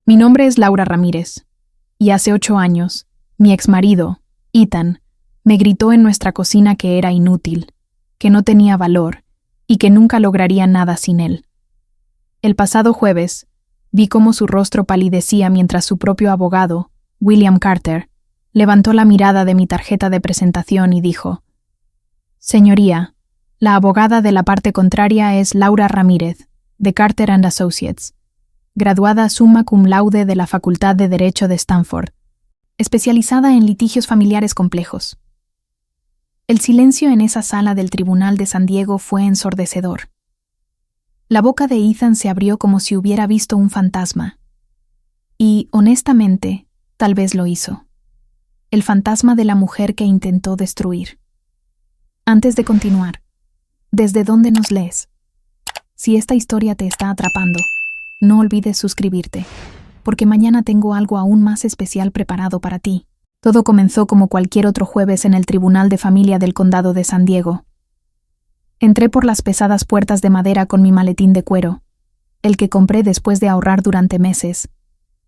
Mi nombre es Laura Ramírez, y hace 8 años, mi exmarido, Ethan, me gritó en nuestra cocina que era inútil, que no tenía valor y que nunca lograría nada sin él. El pasado jueves, vi cómo su rostro palidecía mientras su propio abogado, William Carter, levantó la mirada de mi tarjeta de presentación y dijo: «Señoría, la abogada de la parte contraria es Laura Ramírez, de Carter & Associates, graduada summa cum laude de la Facultad de Derecho de Stanford, especializada en litigios familiares complejos». El silencio en esa sala del Tribunal de San Diego fue ensordecedor. La boca de Ethan se abrió como si hubiera visto un fantasma. Y, honestamente, tal vez lo hizo. El fantasma de la mujer que intentó destruir. Antes de continuar, ¿desde dónde nos lees? Si esta historia te está atrapando, no olvides suscribirte, porque mañana tengo algo aún más especial preparado para ti. Todo comenzó como cualquier otro jueves en el Tribunal de Familia del Condado de San Diego. Entré por las pesadas puertas de madera con mi maletín de cuero, el que compré después de ahorrar durante meses,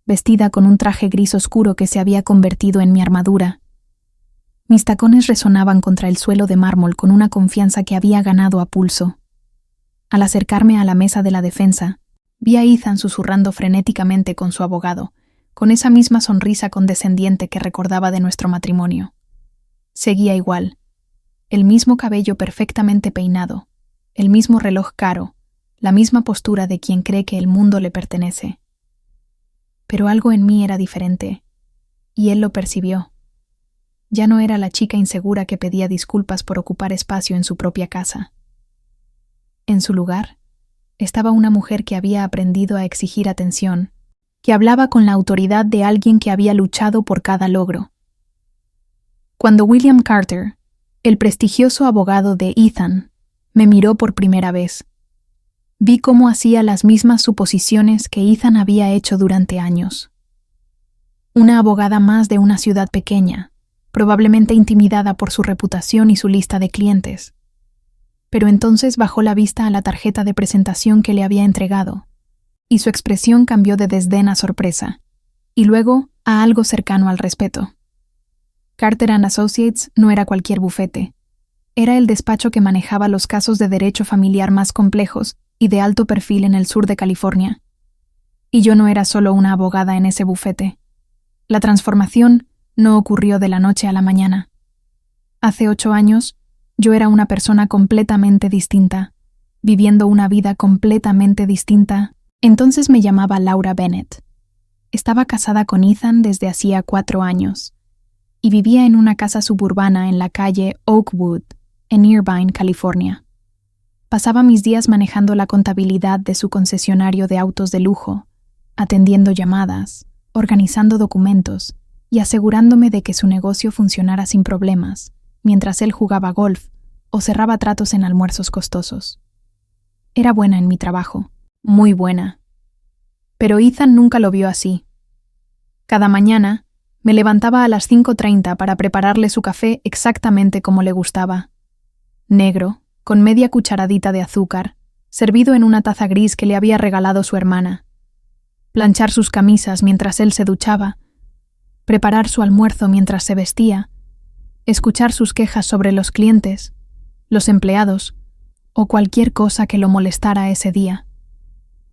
vestida con un traje gris oscuro que se había convertido en mi armadura. Mis tacones resonaban contra el suelo de mármol con una confianza que había ganado a pulso. Al acercarme a la mesa de la defensa, vi a Ethan susurrando frenéticamente con su abogado, con esa misma sonrisa condescendiente que recordaba de nuestro matrimonio. Seguía igual. El mismo cabello perfectamente peinado, el mismo reloj caro, la misma postura de quien cree que el mundo le pertenece. Pero algo en mí era diferente, y él lo percibió. Ya no era la chica insegura que pedía disculpas por ocupar espacio en su propia casa. En su lugar, estaba una mujer que había aprendido a exigir atención, que hablaba con la autoridad de alguien que había luchado por cada logro. Cuando William Carter, el prestigioso abogado de Ethan, me miró por primera vez, vi cómo hacía las mismas suposiciones que Ethan había hecho durante años. Una abogada más de una ciudad pequeña, probablemente intimidada por su reputación y su lista de clientes. Pero entonces bajó la vista a la tarjeta de presentación que le había entregado, y su expresión cambió de desdén a sorpresa, y luego a algo cercano al respeto. Carter & Associates no era cualquier bufete. Era el despacho que manejaba los casos de derecho familiar más complejos y de alto perfil en el sur de California. Y yo no era solo una abogada en ese bufete. La transformación no ocurrió de la noche a la mañana. Hace 8 años, yo era una persona completamente distinta, viviendo una vida completamente distinta. Entonces me llamaba Laura Bennett. Estaba casada con Ethan desde hacía 4 años y vivía en una casa suburbana en la calle Oakwood, en Irvine, California. Pasaba mis días manejando la contabilidad de su concesionario de autos de lujo, atendiendo llamadas, organizando documentos y asegurándome de que su negocio funcionara sin problemas, mientras él jugaba golf o cerraba tratos en almuerzos costosos. Era buena en mi trabajo. Muy buena. Pero Ethan nunca lo vio así. Cada mañana me levantaba a las 5:30 para prepararle su café exactamente como le gustaba. Negro, con media cucharadita de azúcar, servido en una taza gris que le había regalado su hermana. Planchar sus camisas mientras él se duchaba, preparar su almuerzo mientras se vestía, escuchar sus quejas sobre los clientes, los empleados o cualquier cosa que lo molestara ese día.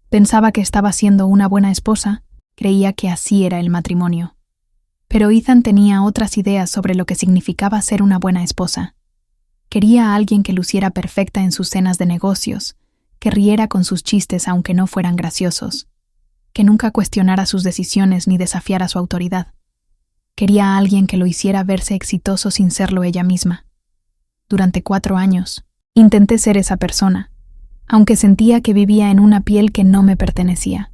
Pensaba que estaba siendo una buena esposa, creía que así era el matrimonio. Pero Ethan tenía otras ideas sobre lo que significaba ser una buena esposa. Quería a alguien que luciera perfecta en sus cenas de negocios, que riera con sus chistes aunque no fueran graciosos, que nunca cuestionara sus decisiones ni desafiara su autoridad. Quería a alguien que lo hiciera verse exitoso sin serlo ella misma. Durante 4 años, intenté ser esa persona, aunque sentía que vivía en una piel que no me pertenecía.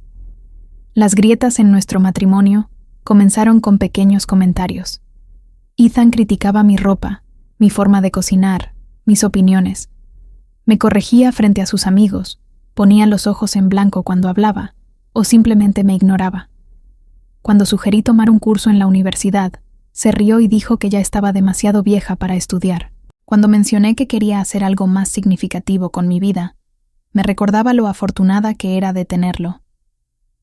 Las grietas en nuestro matrimonio comenzaron con pequeños comentarios. Ethan criticaba mi ropa, mi forma de cocinar, mis opiniones. Me corregía frente a sus amigos, ponía los ojos en blanco cuando hablaba, o simplemente me ignoraba. Cuando sugerí tomar un curso en la universidad, se rió y dijo que ya estaba demasiado vieja para estudiar. Cuando mencioné que quería hacer algo más significativo con mi vida, me recordaba lo afortunada que era de tenerlo.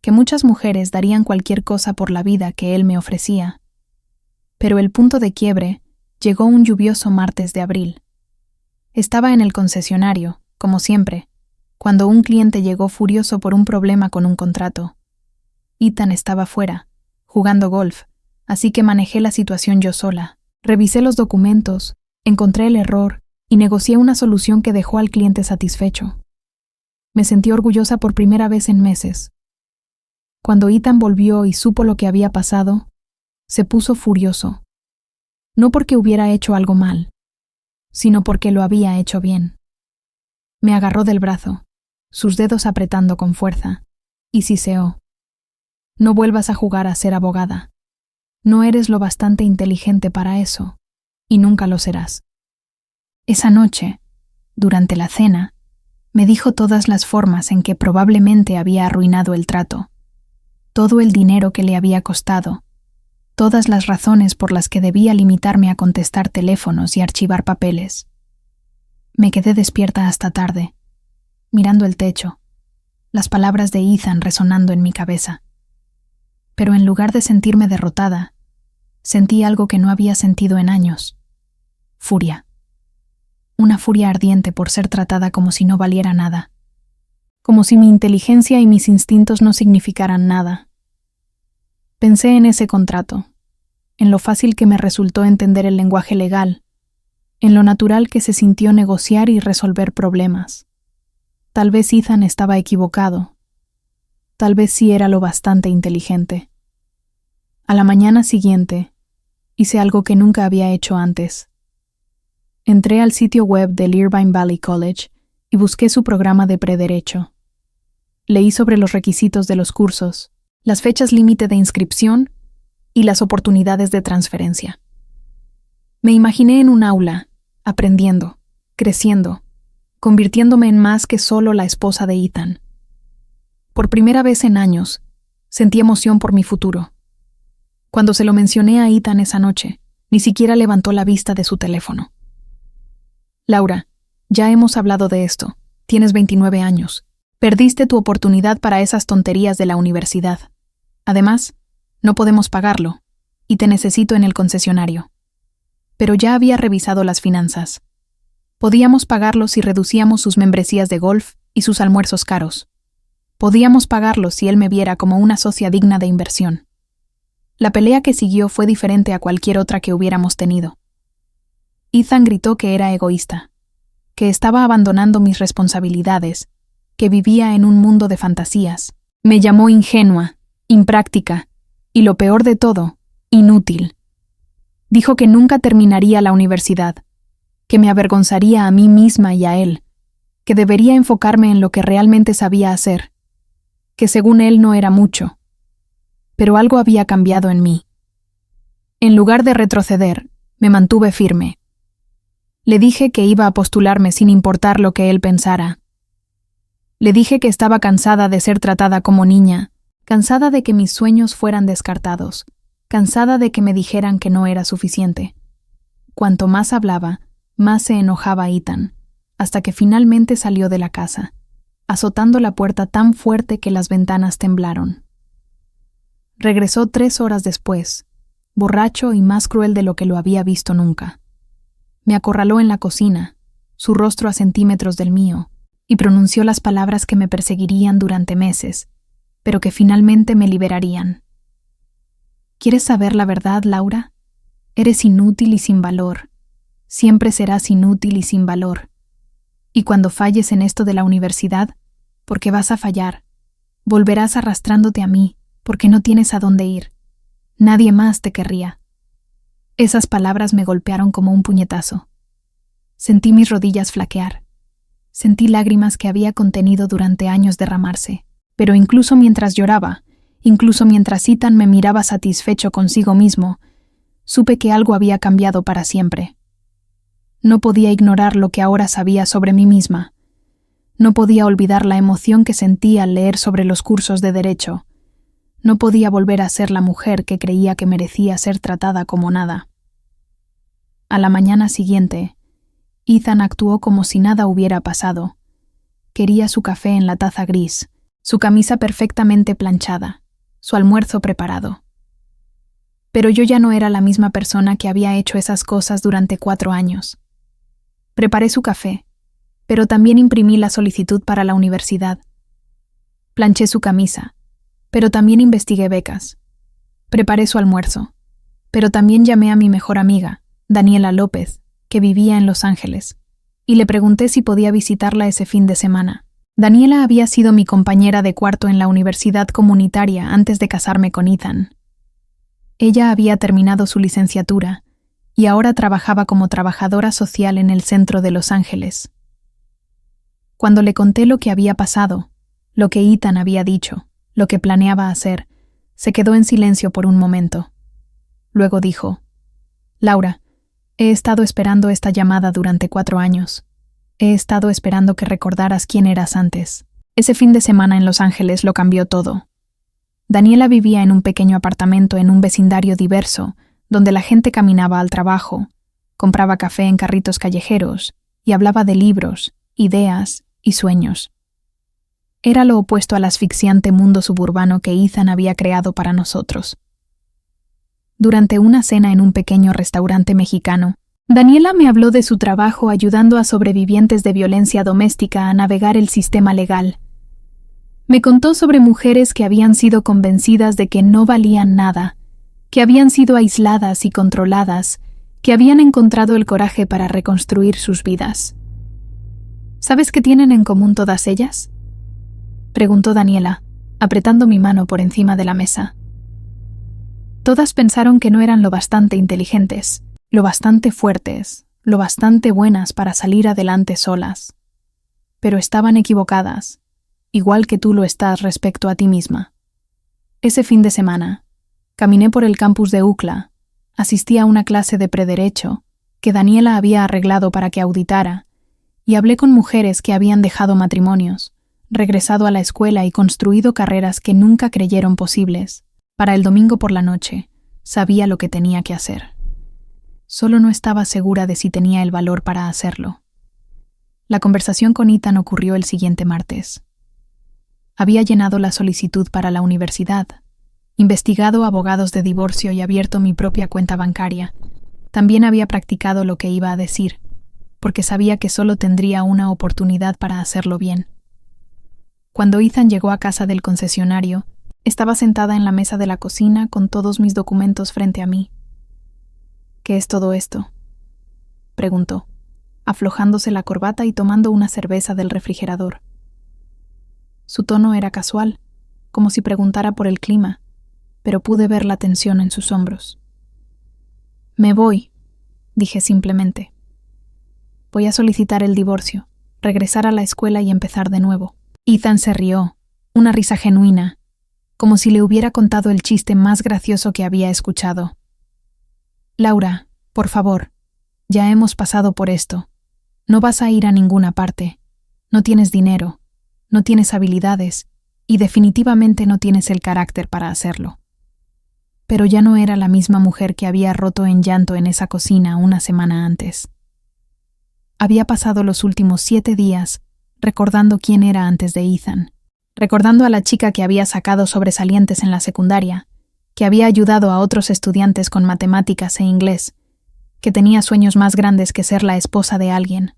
que muchas mujeres darían cualquier cosa por la vida que él me ofrecía. Pero el punto de quiebre llegó un lluvioso martes de abril. Estaba en el concesionario, como siempre, cuando un cliente llegó furioso por un problema con un contrato. Ethan estaba fuera, jugando golf, así que manejé la situación yo sola. Revisé los documentos, encontré el error y negocié una solución que dejó al cliente satisfecho. Me sentí orgullosa por primera vez en meses. Cuando Ethan volvió y supo lo que había pasado, se puso furioso. No porque hubiera hecho algo mal, sino porque lo había hecho bien. Me agarró del brazo, sus dedos apretando con fuerza, y siseó: «No vuelvas a jugar a ser abogada. No eres lo bastante inteligente para eso, y nunca lo serás». Esa noche, durante la cena, me dijo todas las formas en que probablemente había arruinado el trato, todo el dinero que le había costado, todas las razones por las que debía limitarme a contestar teléfonos y archivar papeles. Me quedé despierta hasta tarde, mirando el techo, las palabras de Ethan resonando en mi cabeza. Pero en lugar de sentirme derrotada, sentí algo que no había sentido en años: furia. Una furia ardiente por ser tratada como si no valiera nada, como si mi inteligencia y mis instintos no significaran nada. Pensé en ese contrato, en lo fácil que me resultó entender el lenguaje legal, en lo natural que se sintió negociar y resolver problemas. Tal vez Ethan estaba equivocado. Tal vez sí era lo bastante inteligente. A la mañana siguiente, hice algo que nunca había hecho antes. Entré al sitio web del Irvine Valley College y busqué su programa de prederecho. Leí sobre los requisitos de los cursos, las fechas límite de inscripción y las oportunidades de transferencia. Me imaginé en un aula, aprendiendo, creciendo, convirtiéndome en más que solo la esposa de Ethan. Por primera vez en años, sentí emoción por mi futuro. Cuando se lo mencioné a Ethan esa noche, ni siquiera levantó la vista de su teléfono. «Laura, ya hemos hablado de esto. Tienes 29 años. Perdiste tu oportunidad para esas tonterías de la universidad. Además, no podemos pagarlo, y te necesito en el concesionario». Pero ya había revisado las finanzas. Podíamos pagarlo si reducíamos sus membresías de golf y sus almuerzos caros. Podíamos pagarlo si él me viera como una socia digna de inversión. La pelea que siguió fue diferente a cualquier otra que hubiéramos tenido. Ethan gritó que era egoísta, que estaba abandonando mis responsabilidades, que vivía en un mundo de fantasías. Me llamó ingenua, impráctica y, lo peor de todo, inútil. Dijo que nunca terminaría la universidad, que me avergonzaría a mí misma y a él, que debería enfocarme en lo que realmente sabía hacer, que según él no era mucho. Pero algo había cambiado en mí. En lugar de retroceder, me mantuve firme. Le dije que iba a postularme sin importar lo que él pensara. Le dije que estaba cansada de ser tratada como niña, cansada de que mis sueños fueran descartados, cansada de que me dijeran que no era suficiente. Cuanto más hablaba, más se enojaba Ethan, hasta que finalmente salió de la casa, azotando la puerta tan fuerte que las ventanas temblaron. Regresó 3 horas después, borracho y más cruel de lo que lo había visto nunca. Me acorraló en la cocina, su rostro a centímetros del mío, y pronunció las palabras que me perseguirían durante meses, pero que finalmente me liberarían. ¿Quieres saber la verdad, Laura? Eres inútil y sin valor. Siempre serás inútil y sin valor. Y cuando falles en esto de la universidad, porque vas a fallar, volverás arrastrándote a mí, porque no tienes a dónde ir. Nadie más te querría. Esas palabras me golpearon como un puñetazo. Sentí mis rodillas flaquear. Sentí lágrimas que había contenido durante años derramarse. Pero incluso mientras lloraba, incluso mientras Ethan me miraba satisfecho consigo mismo, supe que algo había cambiado para siempre. No podía ignorar lo que ahora sabía sobre mí misma. No podía olvidar la emoción que sentí al leer sobre los cursos de derecho. No podía volver a ser la mujer que creía que merecía ser tratada como nada. A la mañana siguiente, Ethan actuó como si nada hubiera pasado. Quería su café en la taza gris, su camisa perfectamente planchada, su almuerzo preparado. Pero yo ya no era la misma persona que había hecho esas cosas durante 4 años. Preparé su café, pero también imprimí la solicitud para la universidad. Planché su camisa, pero también investigué becas. Preparé su almuerzo, pero también llamé a mi mejor amiga, Daniela López, que vivía en Los Ángeles, y le pregunté si podía visitarla ese fin de semana. Daniela había sido mi compañera de cuarto en la universidad comunitaria antes de casarme con Ethan. Ella había terminado su licenciatura y ahora trabajaba como trabajadora social en el centro de Los Ángeles. Cuando le conté lo que había pasado, lo que Ethan había dicho, lo que planeaba hacer, se quedó en silencio por un momento. Luego dijo: «Laura, he estado esperando esta llamada durante 4 años. He estado esperando que recordaras quién eras antes». Ese fin de semana en Los Ángeles lo cambió todo. Daniela vivía en un pequeño apartamento en un vecindario diverso, donde la gente caminaba al trabajo, compraba café en carritos callejeros y hablaba de libros, ideas y sueños. Era lo opuesto al asfixiante mundo suburbano que Ethan había creado para nosotros. Durante una cena en un pequeño restaurante mexicano, Daniela me habló de su trabajo ayudando a sobrevivientes de violencia doméstica a navegar el sistema legal. Me contó sobre mujeres que habían sido convencidas de que no valían nada, que habían sido aisladas y controladas, que habían encontrado el coraje para reconstruir sus vidas. ¿Sabes qué tienen en común todas ellas?, preguntó Daniela, apretando mi mano por encima de la mesa. Todas pensaron que no eran lo bastante inteligentes, lo bastante fuertes, lo bastante buenas para salir adelante solas. Pero estaban equivocadas, igual que tú lo estás respecto a ti misma. Ese fin de semana, caminé por el campus de UCLA, asistí a una clase de prederecho que Daniela había arreglado para que auditara, y hablé con mujeres que habían dejado matrimonios, regresado a la escuela y construido carreras que nunca creyeron posibles. Para el domingo por la noche, sabía lo que tenía que hacer. Solo no estaba segura de si tenía el valor para hacerlo. La conversación con Ethan ocurrió el siguiente martes. Había llenado la solicitud para la universidad, investigado abogados de divorcio y abierto mi propia cuenta bancaria. También había practicado lo que iba a decir, porque sabía que solo tendría una oportunidad para hacerlo bien. Cuando Ethan llegó a casa del concesionario, estaba sentada en la mesa de la cocina con todos mis documentos frente a mí. «¿Qué es todo esto?», preguntó, aflojándose la corbata y tomando una cerveza del refrigerador. Su tono era casual, como si preguntara por el clima, pero pude ver la tensión en sus hombros. «Me voy», dije simplemente. «Voy a solicitar el divorcio, regresar a la escuela y empezar de nuevo». Ethan se rió, una risa genuina, como si le hubiera contado el chiste más gracioso que había escuchado. «Laura, por favor, ya hemos pasado por esto. No vas a ir a ninguna parte. No tienes dinero, no tienes habilidades y definitivamente no tienes el carácter para hacerlo». Pero ya no era la misma mujer que había roto en llanto en esa cocina una semana antes. Había pasado los últimos 7 días recordando quién era antes de Ethan, recordando a la chica que había sacado sobresalientes en la secundaria, que había ayudado a otros estudiantes con matemáticas e inglés, que tenía sueños más grandes que ser la esposa de alguien.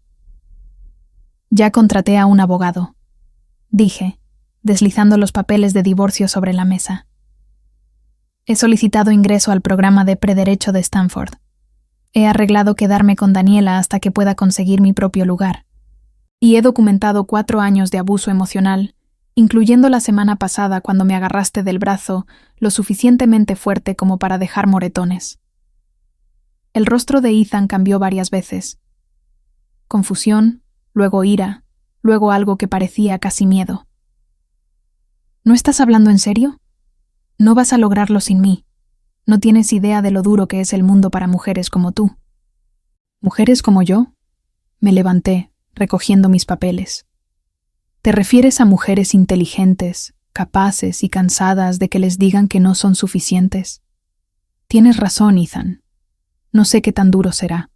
«Ya contraté a un abogado», dije, deslizando los papeles de divorcio sobre la mesa. «He solicitado ingreso al programa de prederecho de Stanford. He arreglado quedarme con Daniela hasta que pueda conseguir mi propio lugar. Y he documentado 4 años de abuso emocional, incluyendo la semana pasada cuando me agarraste del brazo lo suficientemente fuerte como para dejar moretones». El rostro de Ethan cambió varias veces. Confusión, luego ira, luego algo que parecía casi miedo. «¿No estás hablando en serio? No vas a lograrlo sin mí. No tienes idea de lo duro que es el mundo para mujeres como tú». «¿Mujeres como yo?», me levanté, recogiendo mis papeles. «¿Te refieres a mujeres inteligentes, capaces y cansadas de que les digan que no son suficientes? Tienes razón, Ethan. No sé qué tan duro será.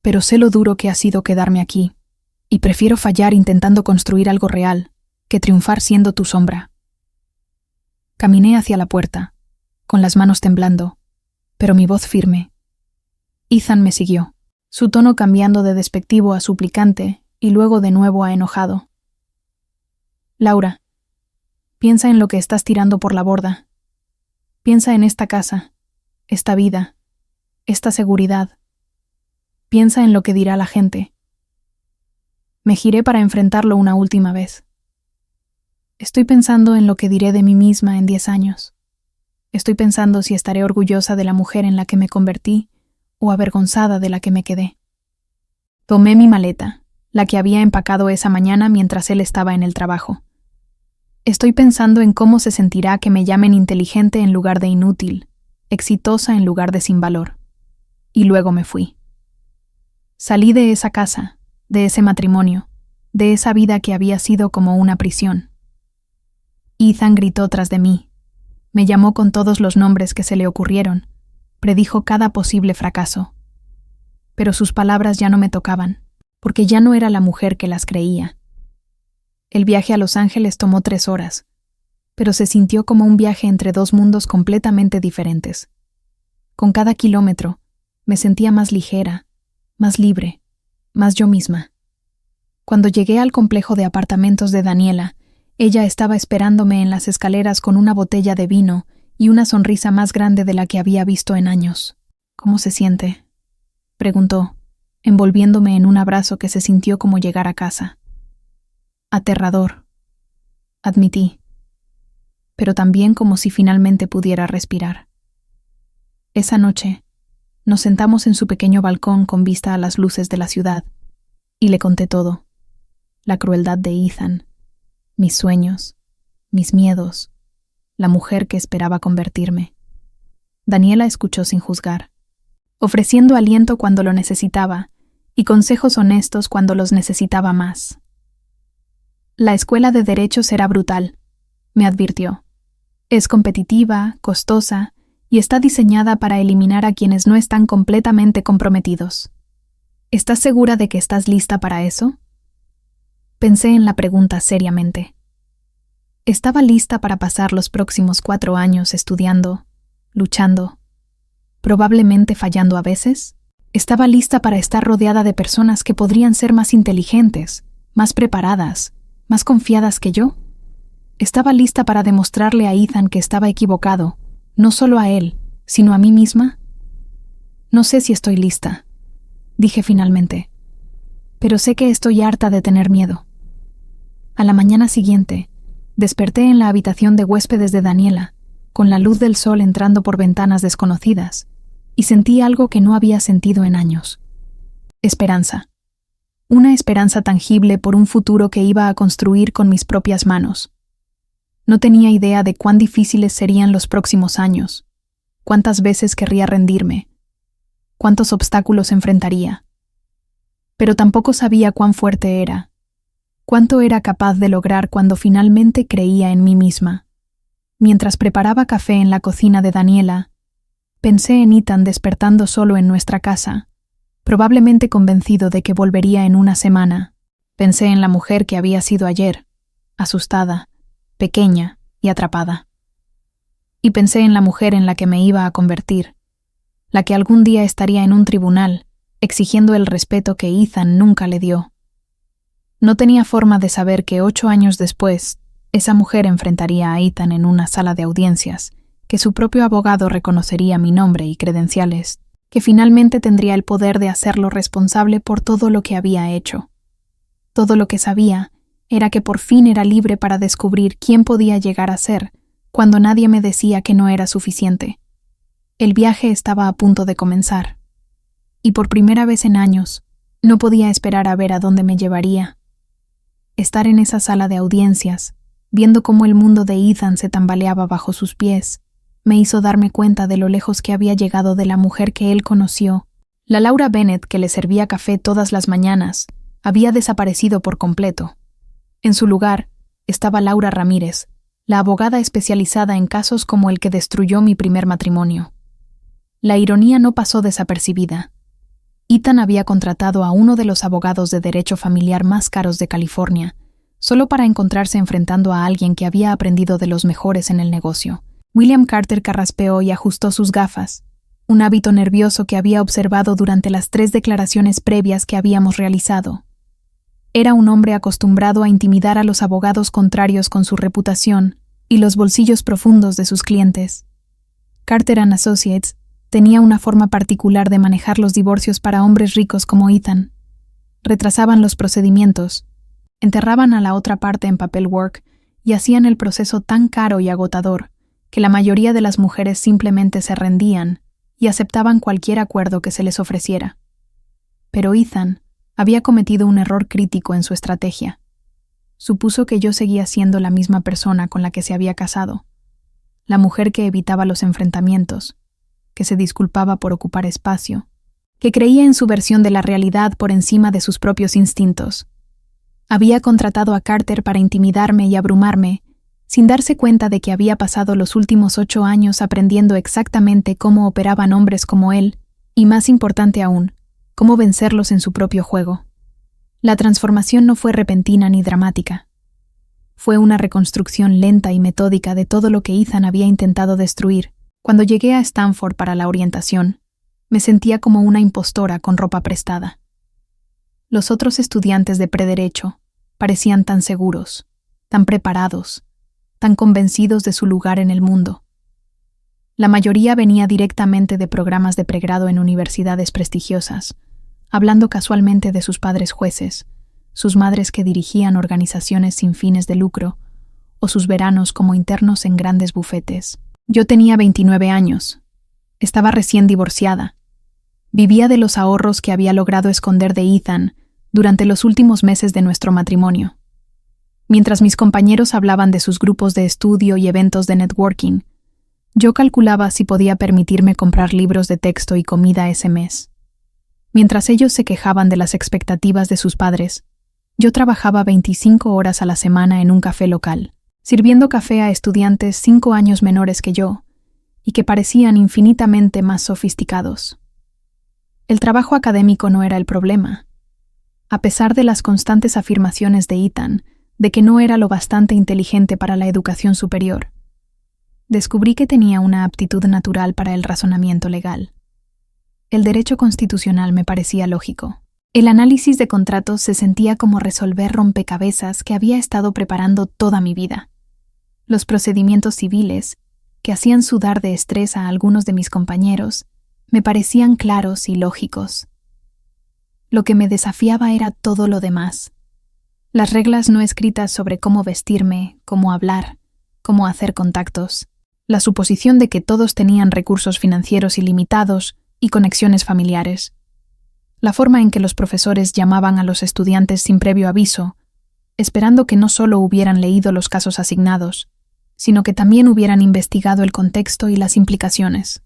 Pero sé lo duro que ha sido quedarme aquí, y prefiero fallar intentando construir algo real que triunfar siendo tu sombra. Caminé hacia la puerta, con las manos temblando, pero mi voz firme. Ethan me siguió, su tono cambiando de despectivo a suplicante y luego de nuevo a enojado. Laura, piensa en lo que estás tirando por la borda. Piensa en esta casa, esta vida, esta seguridad. Piensa en lo que dirá la gente. Me giré para enfrentarlo una última vez. Estoy pensando en lo que diré de mí misma en 10 años. Estoy pensando si estaré orgullosa de la mujer en la que me convertí o avergonzada de la que me quedé. Tomé mi maleta, la que había empacado esa mañana mientras él estaba en el trabajo. Estoy pensando en cómo se sentirá que me llamen inteligente en lugar de inútil, exitosa en lugar de sin valor. Y luego me fui. Salí de esa casa, de ese matrimonio, de esa vida que había sido como una prisión. Ethan gritó tras de mí. Me llamó con todos los nombres que se le ocurrieron, predijo cada posible fracaso. Pero sus palabras ya no me tocaban, porque ya no era la mujer que las creía. El viaje a Los Ángeles tomó 3 horas, pero se sintió como un viaje entre 2 mundos completamente diferentes. Con cada kilómetro, me sentía más ligera, más libre, más yo misma. Cuando llegué al complejo de apartamentos de Daniela, ella estaba esperándome en las escaleras con una botella de vino y una sonrisa más grande de la que había visto en años. ¿Cómo se siente?, preguntó, envolviéndome en un abrazo que se sintió como llegar a casa. Aterrador, admití, pero también como si finalmente pudiera respirar. Esa noche, nos sentamos en su pequeño balcón con vista a las luces de la ciudad, y le conté todo. La crueldad de Ethan, mis sueños, mis miedos, la mujer que esperaba convertirme. Daniela escuchó sin juzgar, ofreciendo aliento cuando lo necesitaba y consejos honestos cuando los necesitaba más. La escuela de Derecho será brutal, me advirtió. Es competitiva, costosa y está diseñada para eliminar a quienes no están completamente comprometidos. ¿Estás segura de que estás lista para eso? Pensé en la pregunta seriamente. Estaba lista para pasar los próximos 4 años estudiando, luchando, probablemente fallando a veces. Estaba lista para estar rodeada de personas que podrían ser más inteligentes, más preparadas, más confiadas que yo. Estaba lista para demostrarle a Ethan que estaba equivocado, no solo a él, sino a mí misma. No sé si estoy lista, dije finalmente, pero sé que estoy harta de tener miedo. A la mañana siguiente, desperté en la habitación de huéspedes de Daniela, con la luz del sol entrando por ventanas desconocidas, y sentí algo que no había sentido en años. Esperanza. Una esperanza tangible por un futuro que iba a construir con mis propias manos. No tenía idea de cuán difíciles serían los próximos años, cuántas veces querría rendirme, cuántos obstáculos enfrentaría. Pero tampoco sabía cuán fuerte era, cuánto era capaz de lograr cuando finalmente creía en mí misma. Mientras preparaba café en la cocina de Daniela, pensé en Ethan despertando solo en nuestra casa, probablemente convencido de que volvería en una semana. Pensé en la mujer que había sido ayer, asustada, pequeña y atrapada. Y pensé en la mujer en la que me iba a convertir, la que algún día estaría en un tribunal, exigiendo el respeto que Ethan nunca le dio. No tenía forma de saber que 8 años después, esa mujer enfrentaría a Ethan en una sala de audiencias, que su propio abogado reconocería mi nombre y credenciales, que finalmente tendría el poder de hacerlo responsable por todo lo que había hecho. Todo lo que sabía era que por fin era libre para descubrir quién podía llegar a ser, cuando nadie me decía que no era suficiente. El viaje estaba a punto de comenzar, y por primera vez en años, no podía esperar a ver a dónde me llevaría. Estar en esa sala de audiencias, viendo cómo el mundo de Ethan se tambaleaba bajo sus pies, me hizo darme cuenta de lo lejos que había llegado de la mujer que él conoció. La Laura Bennett que le servía café todas las mañanas había desaparecido por completo. En su lugar estaba Laura Ramírez, la abogada especializada en casos como el que destruyó mi primer matrimonio. La ironía no pasó desapercibida. Ethan había contratado a uno de los abogados de derecho familiar más caros de California, solo para encontrarse enfrentando a alguien que había aprendido de los mejores en el negocio. William Carter carraspeó y ajustó sus gafas, un hábito nervioso que había observado durante las 3 declaraciones previas que habíamos realizado. Era un hombre acostumbrado a intimidar a los abogados contrarios con su reputación y los bolsillos profundos de sus clientes. Carter & Associates tenía una forma particular de manejar los divorcios para hombres ricos como Ethan. Retrasaban los procedimientos, enterraban a la otra parte en paperwork y hacían el proceso tan caro y agotador que la mayoría de las mujeres simplemente se rendían y aceptaban cualquier acuerdo que se les ofreciera. Pero Ethan había cometido un error crítico en su estrategia. Supuso que yo seguía siendo la misma persona con la que se había casado, la mujer que evitaba los enfrentamientos, que se disculpaba por ocupar espacio, que creía en su versión de la realidad por encima de sus propios instintos. Había contratado a Carter para intimidarme y abrumarme, sin darse cuenta de que había pasado los últimos 8 años aprendiendo exactamente cómo operaban hombres como él, y más importante aún, cómo vencerlos en su propio juego. La transformación no fue repentina ni dramática. Fue una reconstrucción lenta y metódica de todo lo que Ethan había intentado destruir. Cuando llegué a Stanford para la orientación, me sentía como una impostora con ropa prestada. Los otros estudiantes de prederecho parecían tan seguros, tan preparados, tan convencidos de su lugar en el mundo. La mayoría venía directamente de programas de pregrado en universidades prestigiosas, hablando casualmente de sus padres jueces, sus madres que dirigían organizaciones sin fines de lucro, o sus veranos como internos en grandes bufetes. Yo tenía 29 años. Estaba recién divorciada. Vivía de los ahorros que había logrado esconder de Ethan durante los últimos meses de nuestro matrimonio. Mientras mis compañeros hablaban de sus grupos de estudio y eventos de networking, yo calculaba si podía permitirme comprar libros de texto y comida ese mes. Mientras ellos se quejaban de las expectativas de sus padres, yo trabajaba 25 horas a la semana en un café local, sirviendo café a estudiantes 5 años menores que yo y que parecían infinitamente más sofisticados. El trabajo académico no era el problema. A pesar de las constantes afirmaciones de Ethan de que no era lo bastante inteligente para la educación superior, descubrí que tenía una aptitud natural para el razonamiento legal. El derecho constitucional me parecía lógico. El análisis de contratos se sentía como resolver rompecabezas que había estado preparando toda mi vida. Los procedimientos civiles, que hacían sudar de estrés a algunos de mis compañeros, me parecían claros y lógicos. Lo que me desafiaba era todo lo demás. Las reglas no escritas sobre cómo vestirme, cómo hablar, cómo hacer contactos, la suposición de que todos tenían recursos financieros ilimitados y conexiones familiares, la forma en que los profesores llamaban a los estudiantes sin previo aviso, esperando que no solo hubieran leído los casos asignados, sino que también hubieran investigado el contexto y las implicaciones.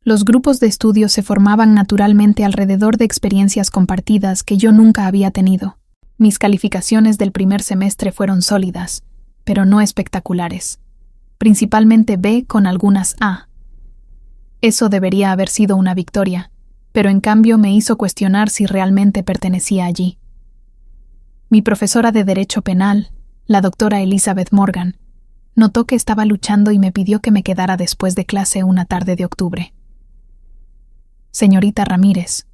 Los grupos de estudio se formaban naturalmente alrededor de experiencias compartidas que yo nunca había tenido. Mis calificaciones del primer semestre fueron sólidas, pero no espectaculares. Principalmente B con algunas A. Eso debería haber sido una victoria, pero en cambio me hizo cuestionar si realmente pertenecía allí. Mi profesora de Derecho Penal, la doctora Elizabeth Morgan, notó que estaba luchando y me pidió que me quedara después de clase una tarde de octubre. «Señorita Ramírez»,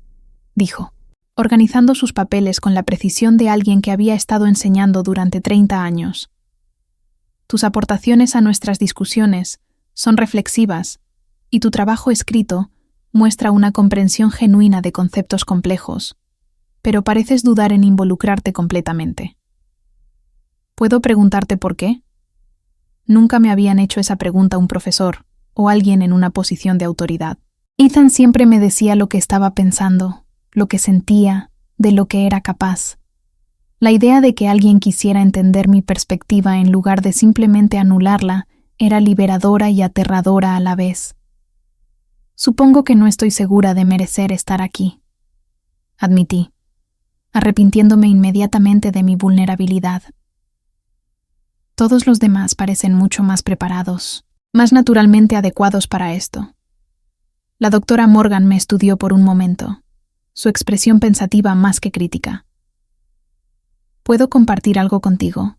dijo, organizando sus papeles con la precisión de alguien que había estado enseñando durante 30 años. «Tus aportaciones a nuestras discusiones son reflexivas y tu trabajo escrito muestra una comprensión genuina de conceptos complejos, pero pareces dudar en involucrarte completamente. ¿Puedo preguntarte por qué?» Nunca me habían hecho esa pregunta un profesor o alguien en una posición de autoridad. Ethan siempre me decía lo que estaba pensando, lo que sentía, de lo que era capaz. La idea de que alguien quisiera entender mi perspectiva en lugar de simplemente anularla era liberadora y aterradora a la vez. «Supongo que no estoy segura de merecer estar aquí», admití, arrepintiéndome inmediatamente de mi vulnerabilidad. «Todos los demás parecen mucho más preparados, más naturalmente adecuados para esto». La doctora Morgan me estudió por un momento, su expresión pensativa más que crítica. ¿Puedo compartir algo contigo?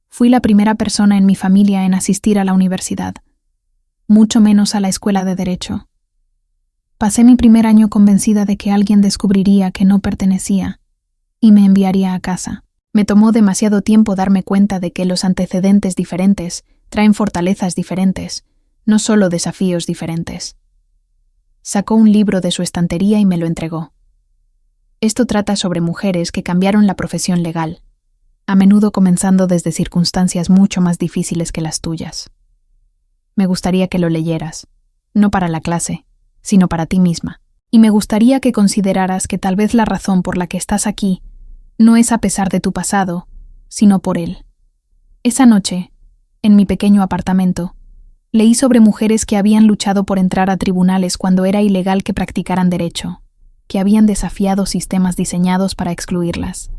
Fui la primera persona en mi familia en asistir a la universidad, mucho menos a la escuela de Derecho. Pasé mi primer año convencida de que alguien descubriría que no pertenecía y me enviaría a casa. Me tomó demasiado tiempo darme cuenta de que los antecedentes diferentes traen fortalezas diferentes, no solo desafíos diferentes. Sacó un libro de su estantería y me lo entregó. Esto trata sobre mujeres que cambiaron la profesión legal, a menudo comenzando desde circunstancias mucho más difíciles que las tuyas. Me gustaría que lo leyeras, no para la clase, sino para ti misma. Y me gustaría que consideraras que tal vez la razón por la que estás aquí no es a pesar de tu pasado, sino por él. Esa noche, en mi pequeño apartamento, leí sobre mujeres que habían luchado por entrar a tribunales cuando era ilegal que practicaran derecho, que habían desafiado sistemas diseñados para excluirlas,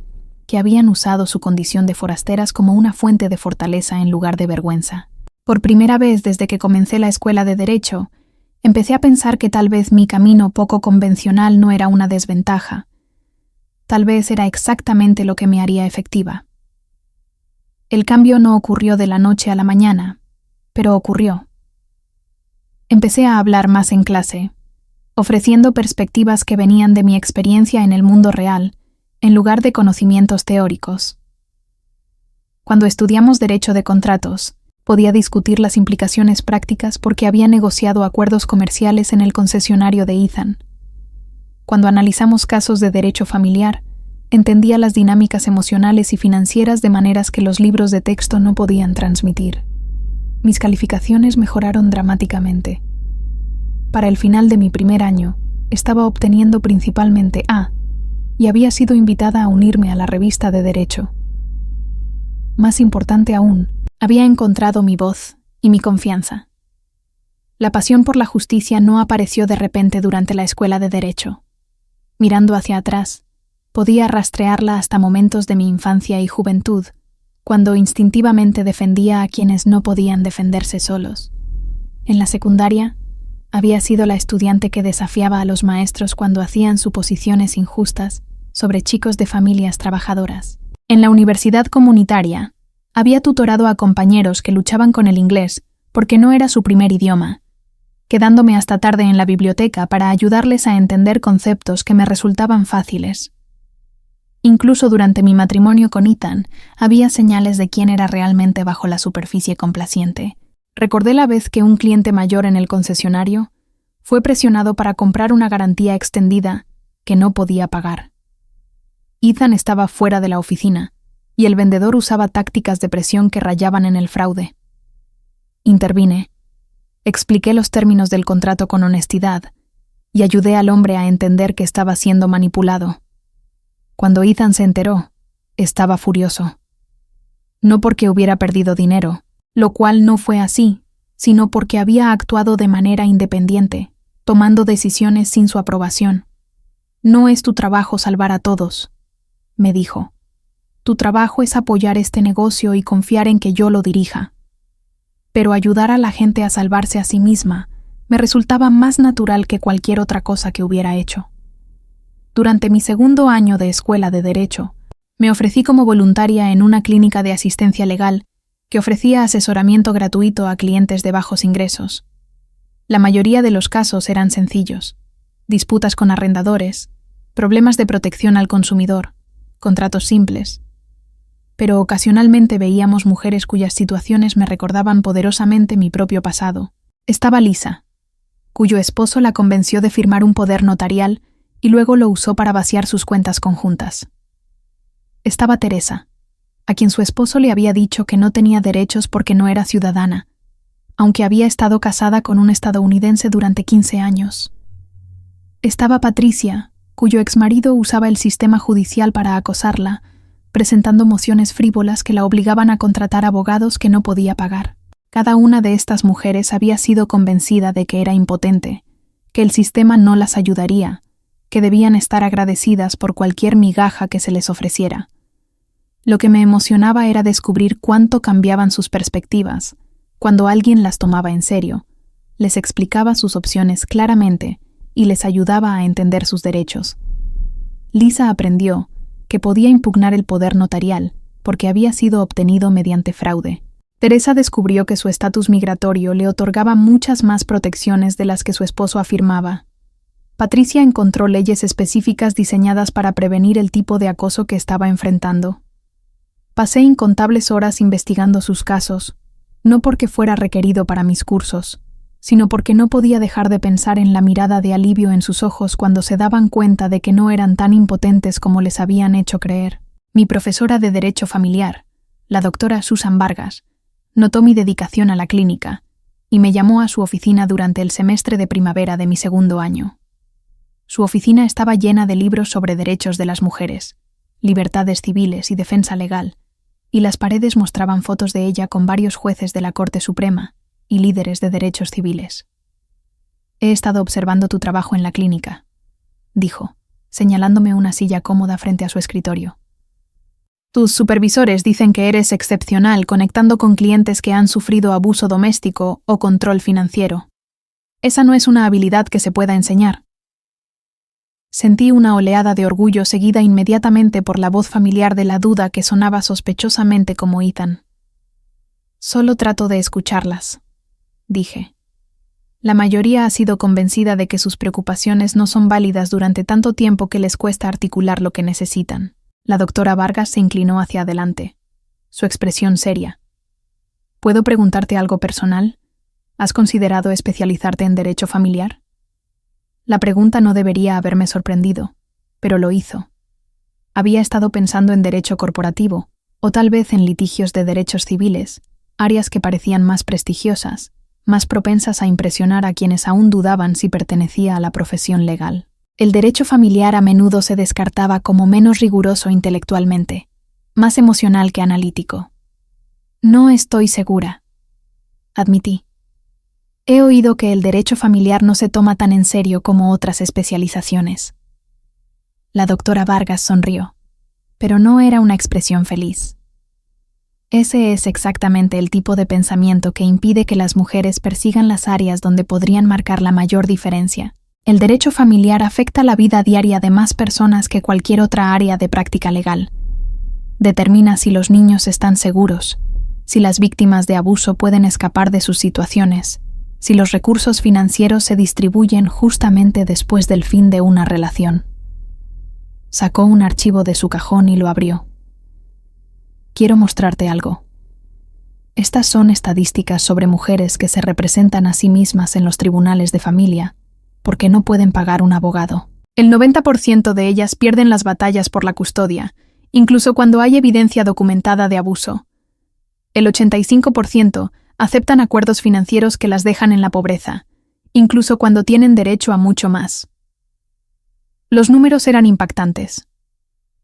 que habían usado su condición de forasteras como una fuente de fortaleza en lugar de vergüenza. Por primera vez desde que comencé la escuela de Derecho, empecé a pensar que tal vez mi camino poco convencional no era una desventaja. Tal vez era exactamente lo que me haría efectiva. El cambio no ocurrió de la noche a la mañana, pero ocurrió. Empecé a hablar más en clase, ofreciendo perspectivas que venían de mi experiencia en el mundo real, en lugar de conocimientos teóricos. Cuando estudiamos derecho de contratos, podía discutir las implicaciones prácticas porque había negociado acuerdos comerciales en el concesionario de Ethan. Cuando analizamos casos de derecho familiar, entendía las dinámicas emocionales y financieras de maneras que los libros de texto no podían transmitir. Mis calificaciones mejoraron dramáticamente. Para el final de mi primer año, estaba obteniendo principalmente A, y había sido invitada a unirme a la revista de Derecho. Más importante aún, había encontrado mi voz y mi confianza. La pasión por la justicia no apareció de repente durante la escuela de Derecho. Mirando hacia atrás, podía rastrearla hasta momentos de mi infancia y juventud, cuando instintivamente defendía a quienes no podían defenderse solos. En la secundaria, había sido la estudiante que desafiaba a los maestros cuando hacían suposiciones injustas sobre chicos de familias trabajadoras. En la universidad comunitaria, había tutorado a compañeros que luchaban con el inglés porque no era su primer idioma, quedándome hasta tarde en la biblioteca para ayudarles a entender conceptos que me resultaban fáciles. Incluso durante mi matrimonio con Ethan, había señales de quién era realmente bajo la superficie complaciente. Recordé la vez que un cliente mayor en el concesionario fue presionado para comprar una garantía extendida que no podía pagar. Ethan estaba fuera de la oficina, y el vendedor usaba tácticas de presión que rayaban en el fraude. Intervine. Expliqué los términos del contrato con honestidad y ayudé al hombre a entender que estaba siendo manipulado. Cuando Ethan se enteró, estaba furioso. No porque hubiera perdido dinero, lo cual no fue así, sino porque había actuado de manera independiente, tomando decisiones sin su aprobación. No es tu trabajo salvar a todos, me dijo. Tu trabajo es apoyar este negocio y confiar en que yo lo dirija. Pero ayudar a la gente a salvarse a sí misma me resultaba más natural que cualquier otra cosa que hubiera hecho. Durante mi segundo año de escuela de Derecho, me ofrecí como voluntaria en una clínica de asistencia legal que ofrecía asesoramiento gratuito a clientes de bajos ingresos. La mayoría de los casos eran sencillos: disputas con arrendadores, problemas de protección al consumidor, contratos simples. Pero ocasionalmente veíamos mujeres cuyas situaciones me recordaban poderosamente mi propio pasado. Estaba Lisa, cuyo esposo la convenció de firmar un poder notarial y luego lo usó para vaciar sus cuentas conjuntas. Estaba Teresa, a quien su esposo le había dicho que no tenía derechos porque no era ciudadana, aunque había estado casada con un estadounidense durante 15 años. Estaba Patricia, cuyo exmarido usaba el sistema judicial para acosarla, presentando mociones frívolas que la obligaban a contratar abogados que no podía pagar. Cada una de estas mujeres había sido convencida de que era impotente, que el sistema no las ayudaría, que debían estar agradecidas por cualquier migaja que se les ofreciera. Lo que me emocionaba era descubrir cuánto cambiaban sus perspectivas cuando alguien las tomaba en serio, les explicaba sus opciones claramente y les ayudaba a entender sus derechos. Lisa aprendió que podía impugnar el poder notarial, porque había sido obtenido mediante fraude. Teresa descubrió que su estatus migratorio le otorgaba muchas más protecciones de las que su esposo afirmaba. Patricia encontró leyes específicas diseñadas para prevenir el tipo de acoso que estaba enfrentando. Pasé incontables horas investigando sus casos, no porque fuera requerido para mis cursos, sino porque no podía dejar de pensar en la mirada de alivio en sus ojos cuando se daban cuenta de que no eran tan impotentes como les habían hecho creer. Mi profesora de Derecho Familiar, la doctora Susan Vargas, notó mi dedicación a la clínica y me llamó a su oficina durante el semestre de primavera de mi segundo año. Su oficina estaba llena de libros sobre derechos de las mujeres, libertades civiles y defensa legal, y las paredes mostraban fotos de ella con varios jueces de la Corte Suprema y líderes de derechos civiles. «He estado observando tu trabajo en la clínica», dijo, señalándome una silla cómoda frente a su escritorio. «Tus supervisores dicen que eres excepcional conectando con clientes que han sufrido abuso doméstico o control financiero. Esa no es una habilidad que se pueda enseñar». Sentí una oleada de orgullo seguida inmediatamente por la voz familiar de la duda que sonaba sospechosamente como Ethan. «Solo trato de escucharlas», dije. «La mayoría ha sido convencida de que sus preocupaciones no son válidas durante tanto tiempo que les cuesta articular lo que necesitan». La doctora Vargas se inclinó hacia adelante, su expresión seria. «¿Puedo preguntarte algo personal? ¿Has considerado especializarte en derecho familiar?» La pregunta no debería haberme sorprendido, pero lo hizo. Había estado pensando en derecho corporativo, o tal vez en litigios de derechos civiles, áreas que parecían más prestigiosas, más propensas a impresionar a quienes aún dudaban si pertenecía a la profesión legal. El derecho familiar a menudo se descartaba como menos riguroso intelectualmente, más emocional que analítico. «No estoy segura», admití. «He oído que el derecho familiar no se toma tan en serio como otras especializaciones». La doctora Vargas sonrió, pero no era una expresión feliz. «Ese es exactamente el tipo de pensamiento que impide que las mujeres persigan las áreas donde podrían marcar la mayor diferencia. El derecho familiar afecta la vida diaria de más personas que cualquier otra área de práctica legal. Determina si los niños están seguros, si las víctimas de abuso pueden escapar de sus situaciones, si los recursos financieros se distribuyen justamente después del fin de una relación». Sacó un archivo de su cajón y lo abrió. «Quiero mostrarte algo. Estas son estadísticas sobre mujeres que se representan a sí mismas en los tribunales de familia porque no pueden pagar un abogado. El 90% de ellas pierden las batallas por la custodia, incluso cuando hay evidencia documentada de abuso. El 85% aceptan acuerdos financieros que las dejan en la pobreza, incluso cuando tienen derecho a mucho más. Los números eran impactantes.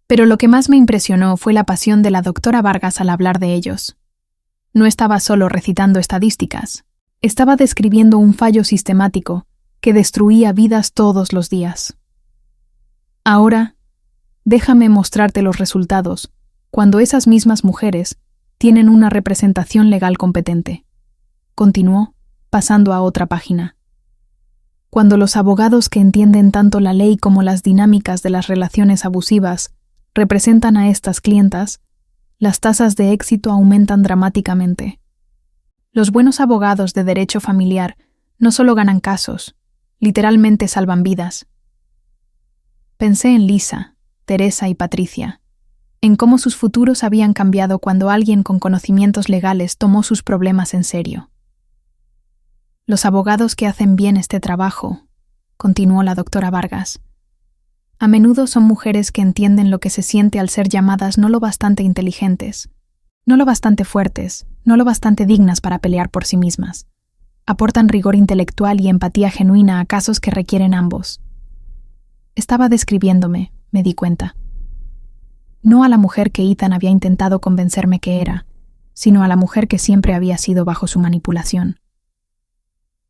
Pero lo que más me impresionó fue la pasión de la doctora Vargas al hablar de ellos. No estaba solo recitando estadísticas, estaba describiendo un fallo sistemático que destruía vidas todos los días. «Ahora, déjame mostrarte los resultados cuando esas mismas mujeres tienen una representación legal competente», continuó, pasando a otra página. «Cuando los abogados que entienden tanto la ley como las dinámicas de las relaciones abusivas representan a estas clientas, las tasas de éxito aumentan dramáticamente. Los buenos abogados de derecho familiar no solo ganan casos, literalmente salvan vidas». Pensé en Lisa, Teresa y Patricia, en cómo sus futuros habían cambiado cuando alguien con conocimientos legales tomó sus problemas en serio. «Los abogados que hacen bien este trabajo», continuó la doctora Vargas, «a menudo son mujeres que entienden lo que se siente al ser llamadas no lo bastante inteligentes, no lo bastante fuertes, no lo bastante dignas para pelear por sí mismas. Aportan rigor intelectual y empatía genuina a casos que requieren ambos». Estaba describiéndome, me di cuenta. No a la mujer que Ethan había intentado convencerme que era, sino a la mujer que siempre había sido bajo su manipulación.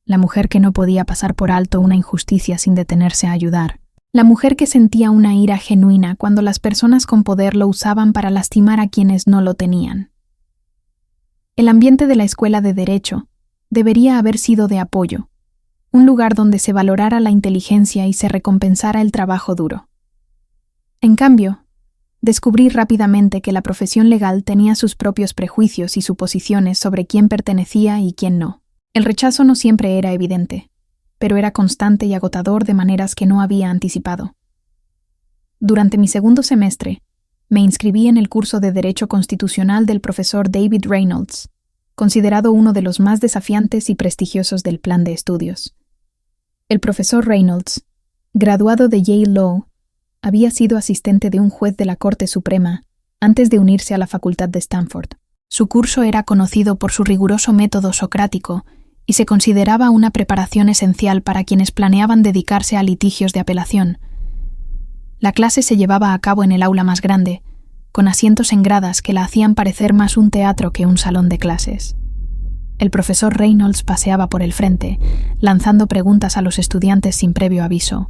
La mujer que no podía pasar por alto una injusticia sin detenerse a ayudar. La mujer que sentía una ira genuina cuando las personas con poder lo usaban para lastimar a quienes no lo tenían. El ambiente de la escuela de Derecho debería haber sido de apoyo, un lugar donde se valorara la inteligencia y se recompensara el trabajo duro. En cambio, Descubrí rápidamente que la profesión legal tenía sus propios prejuicios y suposiciones sobre quién pertenecía y quién no. El rechazo no siempre era evidente, pero era constante y agotador de maneras que no había anticipado. Durante mi segundo semestre, me inscribí en el curso de Derecho Constitucional del profesor David Reynolds, considerado uno de los más desafiantes y prestigiosos del plan de estudios. El profesor Reynolds, graduado de Yale Law, había sido asistente de un juez de la Corte Suprema antes de unirse a la Facultad de Stanford. Su curso era conocido por su riguroso método socrático y se consideraba una preparación esencial para quienes planeaban dedicarse a litigios de apelación. La clase se llevaba a cabo en el aula más grande, con asientos en gradas que la hacían parecer más un teatro que un salón de clases. El profesor Reynolds paseaba por el frente, lanzando preguntas a los estudiantes sin previo aviso,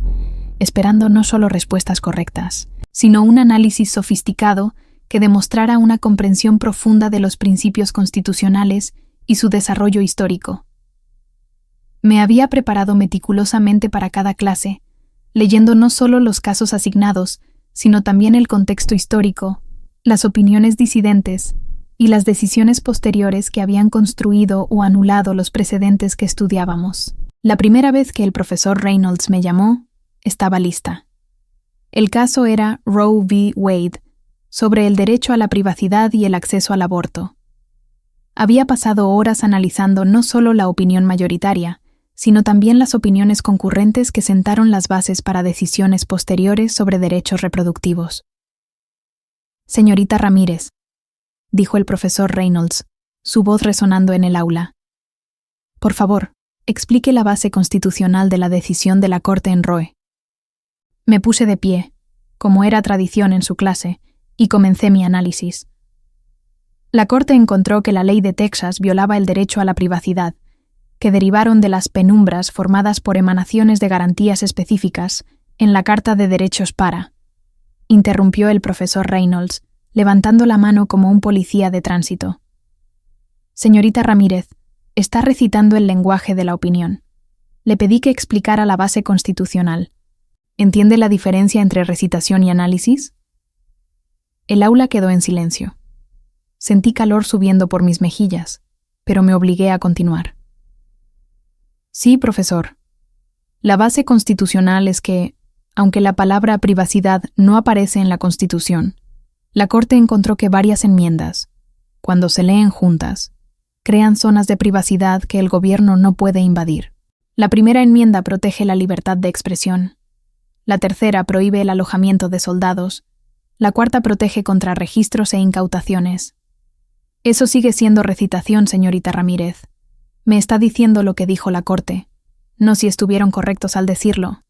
esperando no solo respuestas correctas, sino un análisis sofisticado que demostrara una comprensión profunda de los principios constitucionales y su desarrollo histórico. Me había preparado meticulosamente para cada clase, leyendo no solo los casos asignados, sino también el contexto histórico, las opiniones disidentes y las decisiones posteriores que habían construido o anulado los precedentes que estudiábamos. La primera vez que el profesor Reynolds me llamó, estaba lista. El caso era Roe v. Wade, sobre el derecho a la privacidad y el acceso al aborto. Había pasado horas analizando no solo la opinión mayoritaria, sino también las opiniones concurrentes que sentaron las bases para decisiones posteriores sobre derechos reproductivos. Señorita Ramírez, dijo el profesor Reynolds, su voz resonando en el aula. Por favor, explique la base constitucional de la decisión de la Corte en Roe. Me puse de pie, como era tradición en su clase, y comencé mi análisis. La Corte encontró que la ley de Texas violaba el derecho a la privacidad, que derivaron de las penumbras formadas por emanaciones de garantías específicas en la Carta de Derechos para, interrumpió el profesor Reynolds, levantando la mano como un policía de tránsito. Señorita Ramírez, está recitando el lenguaje de la opinión. Le pedí que explicara la base constitucional. ¿Entiende la diferencia entre recitación y análisis? El aula quedó en silencio. Sentí calor subiendo por mis mejillas, pero me obligué a continuar. Sí, profesor. La base constitucional es que, aunque la palabra privacidad no aparece en la Constitución, la Corte encontró que varias enmiendas, cuando se leen juntas, crean zonas de privacidad que el gobierno no puede invadir. La primera enmienda protege la libertad de expresión. La tercera prohíbe el alojamiento de soldados. La cuarta protege contra registros e incautaciones. Eso sigue siendo recitación, señorita Ramírez. Me está diciendo lo que dijo la Corte, no si estuvieron correctos al decirlo.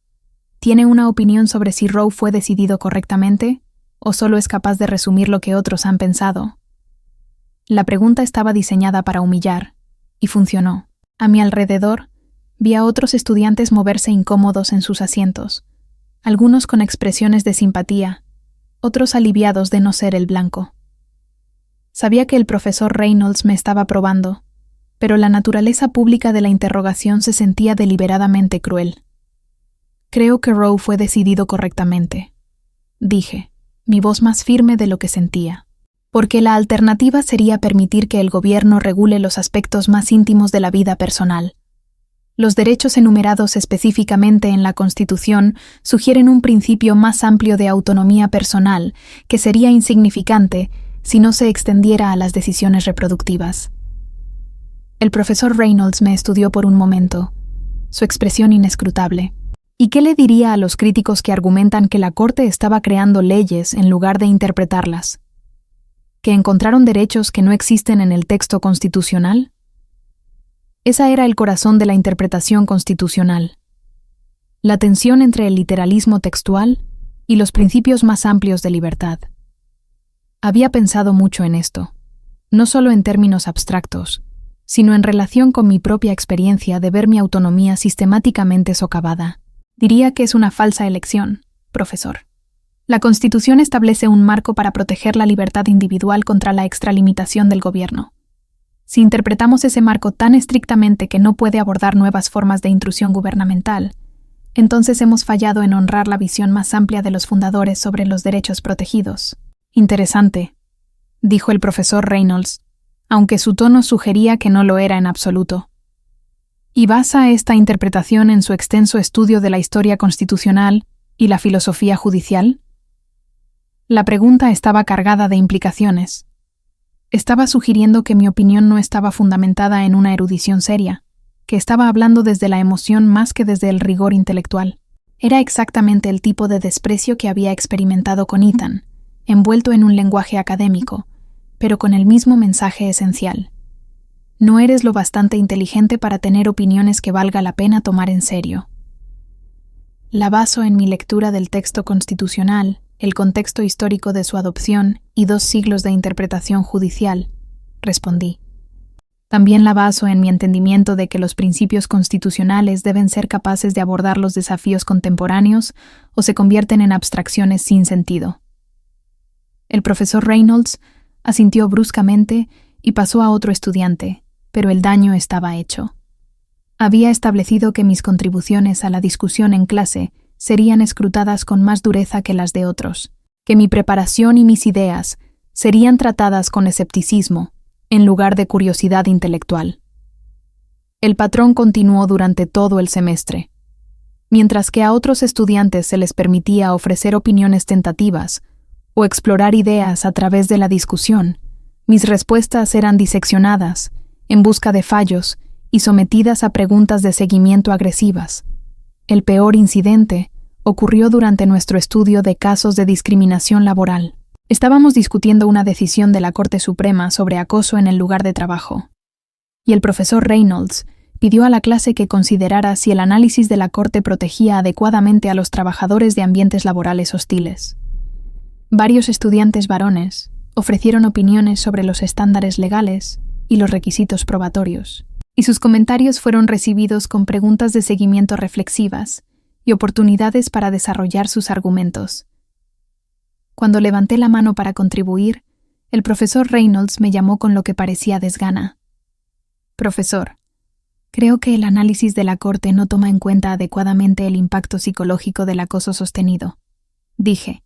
¿Tiene una opinión sobre si Roe fue decidido correctamente o solo es capaz de resumir lo que otros han pensado? La pregunta estaba diseñada para humillar, y funcionó. A mi alrededor, vi a otros estudiantes moverse incómodos en sus asientos, algunos con expresiones de simpatía, otros aliviados de no ser el blanco. Sabía que el profesor Reynolds me estaba probando, pero la naturaleza pública de la interrogación se sentía deliberadamente cruel. Creo que Roe fue decidido correctamente, dije, mi voz más firme de lo que sentía, porque la alternativa sería permitir que el gobierno regule los aspectos más íntimos de la vida personal. Los derechos enumerados específicamente en la Constitución sugieren un principio más amplio de autonomía personal que sería insignificante si no se extendiera a las decisiones reproductivas. El profesor Reynolds me estudió por un momento, su expresión inescrutable. ¿Y qué le diría a los críticos que argumentan que la Corte estaba creando leyes en lugar de interpretarlas? ¿Que encontraron derechos que no existen en el texto constitucional? Esa era el corazón de la interpretación constitucional. La tensión entre el literalismo textual y los principios más amplios de libertad. Había pensado mucho en esto, no solo en términos abstractos, sino en relación con mi propia experiencia de ver mi autonomía sistemáticamente socavada. Diría que es una falsa elección, profesor. La Constitución establece un marco para proteger la libertad individual contra la extralimitación del gobierno. Si interpretamos ese marco tan estrictamente que no puede abordar nuevas formas de intrusión gubernamental, entonces hemos fallado en honrar la visión más amplia de los fundadores sobre los derechos protegidos. Interesante, dijo el profesor Reynolds, aunque su tono sugería que no lo era en absoluto. ¿Y basa esta interpretación en su extenso estudio de la historia constitucional y la filosofía judicial? La pregunta estaba cargada de implicaciones. Estaba sugiriendo que mi opinión no estaba fundamentada en una erudición seria, que estaba hablando desde la emoción más que desde el rigor intelectual. Era exactamente el tipo de desprecio que había experimentado con Ethan, envuelto en un lenguaje académico, pero con el mismo mensaje esencial. No eres lo bastante inteligente para tener opiniones que valga la pena tomar en serio. La baso en mi lectura del texto constitucional, el contexto histórico de su adopción y 2 siglos de interpretación judicial, respondí. También la baso en mi entendimiento de que los principios constitucionales deben ser capaces de abordar los desafíos contemporáneos o se convierten en abstracciones sin sentido. El profesor Reynolds asintió bruscamente y pasó a otro estudiante, pero el daño estaba hecho. Había establecido que mis contribuciones a la discusión en clase serían escrutadas con más dureza que las de otros, que mi preparación y mis ideas serían tratadas con escepticismo, en lugar de curiosidad intelectual. El patrón continuó durante todo el semestre. Mientras que a otros estudiantes se les permitía ofrecer opiniones tentativas o explorar ideas a través de la discusión, mis respuestas eran diseccionadas, en busca de fallos y sometidas a preguntas de seguimiento agresivas. El peor incidente ocurrió durante nuestro estudio de casos de discriminación laboral. Estábamos discutiendo una decisión de la Corte Suprema sobre acoso en el lugar de trabajo, y el profesor Reynolds pidió a la clase que considerara si el análisis de la Corte protegía adecuadamente a los trabajadores de ambientes laborales hostiles. Varios estudiantes varones ofrecieron opiniones sobre los estándares legales y los requisitos probatorios, y sus comentarios fueron recibidos con preguntas de seguimiento reflexivas y oportunidades para desarrollar sus argumentos. Cuando levanté la mano para contribuir, el profesor Reynolds me llamó con lo que parecía desgana. «Profesor, creo que el análisis de la Corte no toma en cuenta adecuadamente el impacto psicológico del acoso sostenido», dije.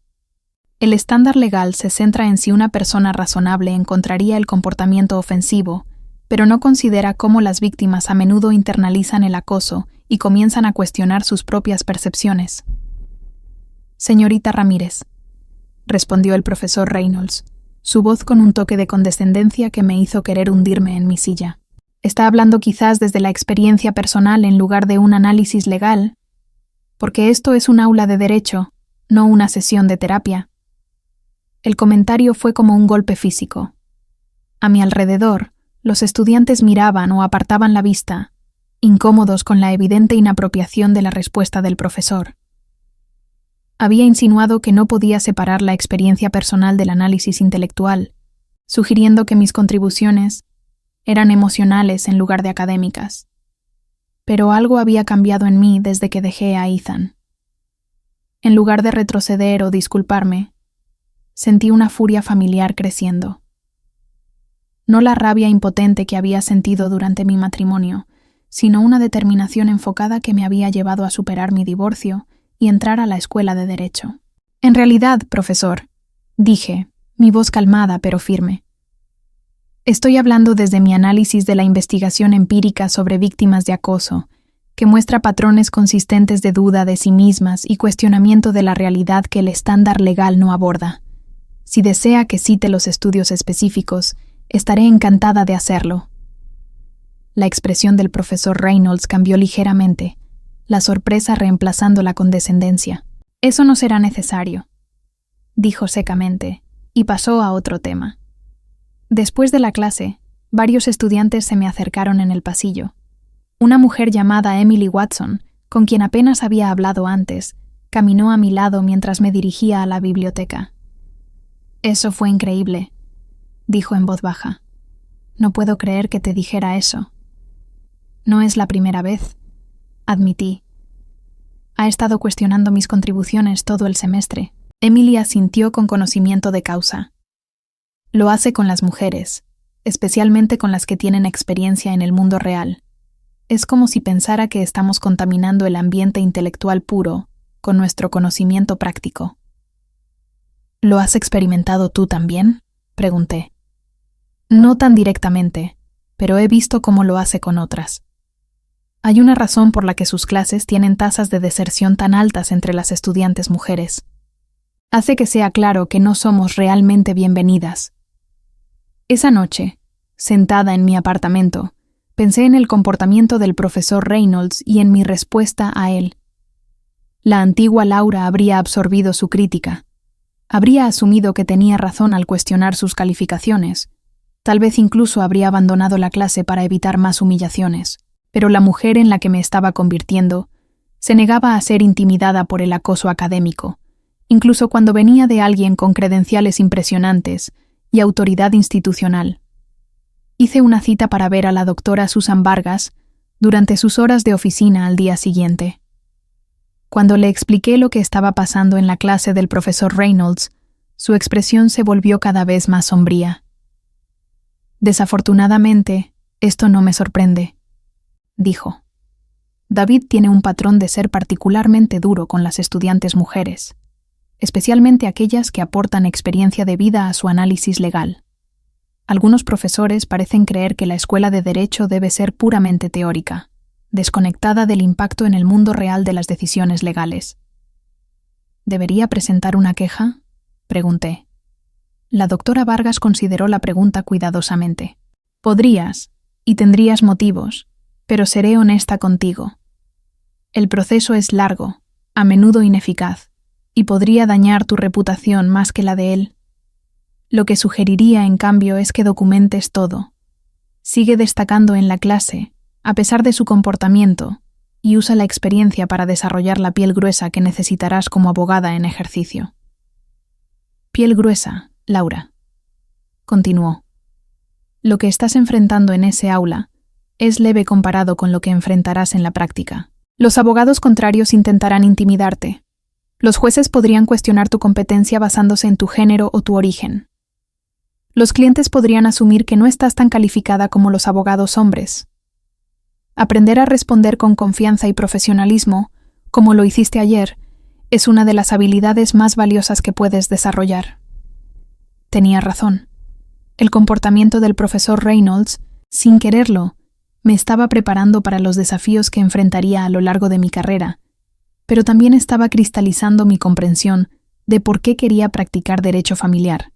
El estándar legal se centra en si una persona razonable encontraría el comportamiento ofensivo, pero no considera cómo las víctimas a menudo internalizan el acoso y comienzan a cuestionar sus propias percepciones. «Señorita Ramírez», respondió el profesor Reynolds, su voz con un toque de condescendencia que me hizo querer hundirme en mi silla. «Está hablando quizás desde la experiencia personal en lugar de un análisis legal, porque esto es un aula de derecho, no una sesión de terapia». El comentario fue como un golpe físico. A mi alrededor, los estudiantes miraban o apartaban la vista, incómodos con la evidente inapropiación de la respuesta del profesor. Había insinuado que no podía separar la experiencia personal del análisis intelectual, sugiriendo que mis contribuciones eran emocionales en lugar de académicas. Pero algo había cambiado en mí desde que dejé a Ethan. En lugar de retroceder o disculparme, sentí una furia familiar creciendo. No la rabia impotente que había sentido durante mi matrimonio, sino una determinación enfocada que me había llevado a superar mi divorcio y entrar a la escuela de Derecho. «En realidad, profesor», dije, mi voz calmada pero firme, «estoy hablando desde mi análisis de la investigación empírica sobre víctimas de acoso, que muestra patrones consistentes de duda de sí mismas y cuestionamiento de la realidad que el estándar legal no aborda. Si desea que cite los estudios específicos, estaré encantada de hacerlo». La expresión del profesor Reynolds cambió ligeramente, la sorpresa reemplazando la condescendencia. «Eso no será necesario», dijo secamente, y pasó a otro tema. Después de la clase, varios estudiantes se me acercaron en el pasillo. Una mujer llamada Emily Watson, con quien apenas había hablado antes, caminó a mi lado mientras me dirigía a la biblioteca. «Eso fue increíble», dijo en voz baja. «No puedo creer que te dijera eso». «No es la primera vez», admití. «Ha estado cuestionando mis contribuciones todo el semestre». Emily asintió con conocimiento de causa. «Lo hace con las mujeres, especialmente con las que tienen experiencia en el mundo real. Es como si pensara que estamos contaminando el ambiente intelectual puro con nuestro conocimiento práctico». ¿Lo has experimentado tú también?, pregunté. No tan directamente, pero he visto cómo lo hace con otras. Hay una razón por la que sus clases tienen tasas de deserción tan altas entre las estudiantes mujeres. Hace que sea claro que no somos realmente bienvenidas. Esa noche, sentada en mi apartamento, pensé en el comportamiento del profesor Reynolds y en mi respuesta a él. La antigua Laura habría absorbido su crítica. Habría asumido que tenía razón al cuestionar sus calificaciones. Tal vez incluso habría abandonado la clase para evitar más humillaciones. Pero la mujer en la que me estaba convirtiendo se negaba a ser intimidada por el acoso académico, incluso cuando venía de alguien con credenciales impresionantes y autoridad institucional. Hice una cita para ver a la doctora Susan Vargas durante sus horas de oficina al día siguiente. Cuando le expliqué lo que estaba pasando en la clase del profesor Reynolds, su expresión se volvió cada vez más sombría. Desafortunadamente, esto no me sorprende, dijo. David tiene un patrón de ser particularmente duro con las estudiantes mujeres, especialmente aquellas que aportan experiencia de vida a su análisis legal. Algunos profesores parecen creer que la escuela de derecho debe ser puramente teórica, desconectada del impacto en el mundo real de las decisiones legales. ¿Debería presentar una queja?, pregunté. La doctora Vargas consideró la pregunta cuidadosamente. Podrías, y tendrías motivos, pero seré honesta contigo. El proceso es largo, a menudo ineficaz, y podría dañar tu reputación más que la de él. Lo que sugeriría, en cambio, es que documentes todo. Sigue destacando en la clase, a pesar de su comportamiento, y usa la experiencia para desarrollar la piel gruesa que necesitarás como abogada en ejercicio. Piel gruesa, Laura, continuó. Lo que estás enfrentando en ese aula es leve comparado con lo que enfrentarás en la práctica. Los abogados contrarios intentarán intimidarte. Los jueces podrían cuestionar tu competencia basándose en tu género o tu origen. Los clientes podrían asumir que no estás tan calificada como los abogados hombres. Aprender a responder con confianza y profesionalismo, como lo hiciste ayer, es una de las habilidades más valiosas que puedes desarrollar. Tenía razón. El comportamiento del profesor Reynolds, sin quererlo, me estaba preparando para los desafíos que enfrentaría a lo largo de mi carrera, pero también estaba cristalizando mi comprensión de por qué quería practicar derecho familiar.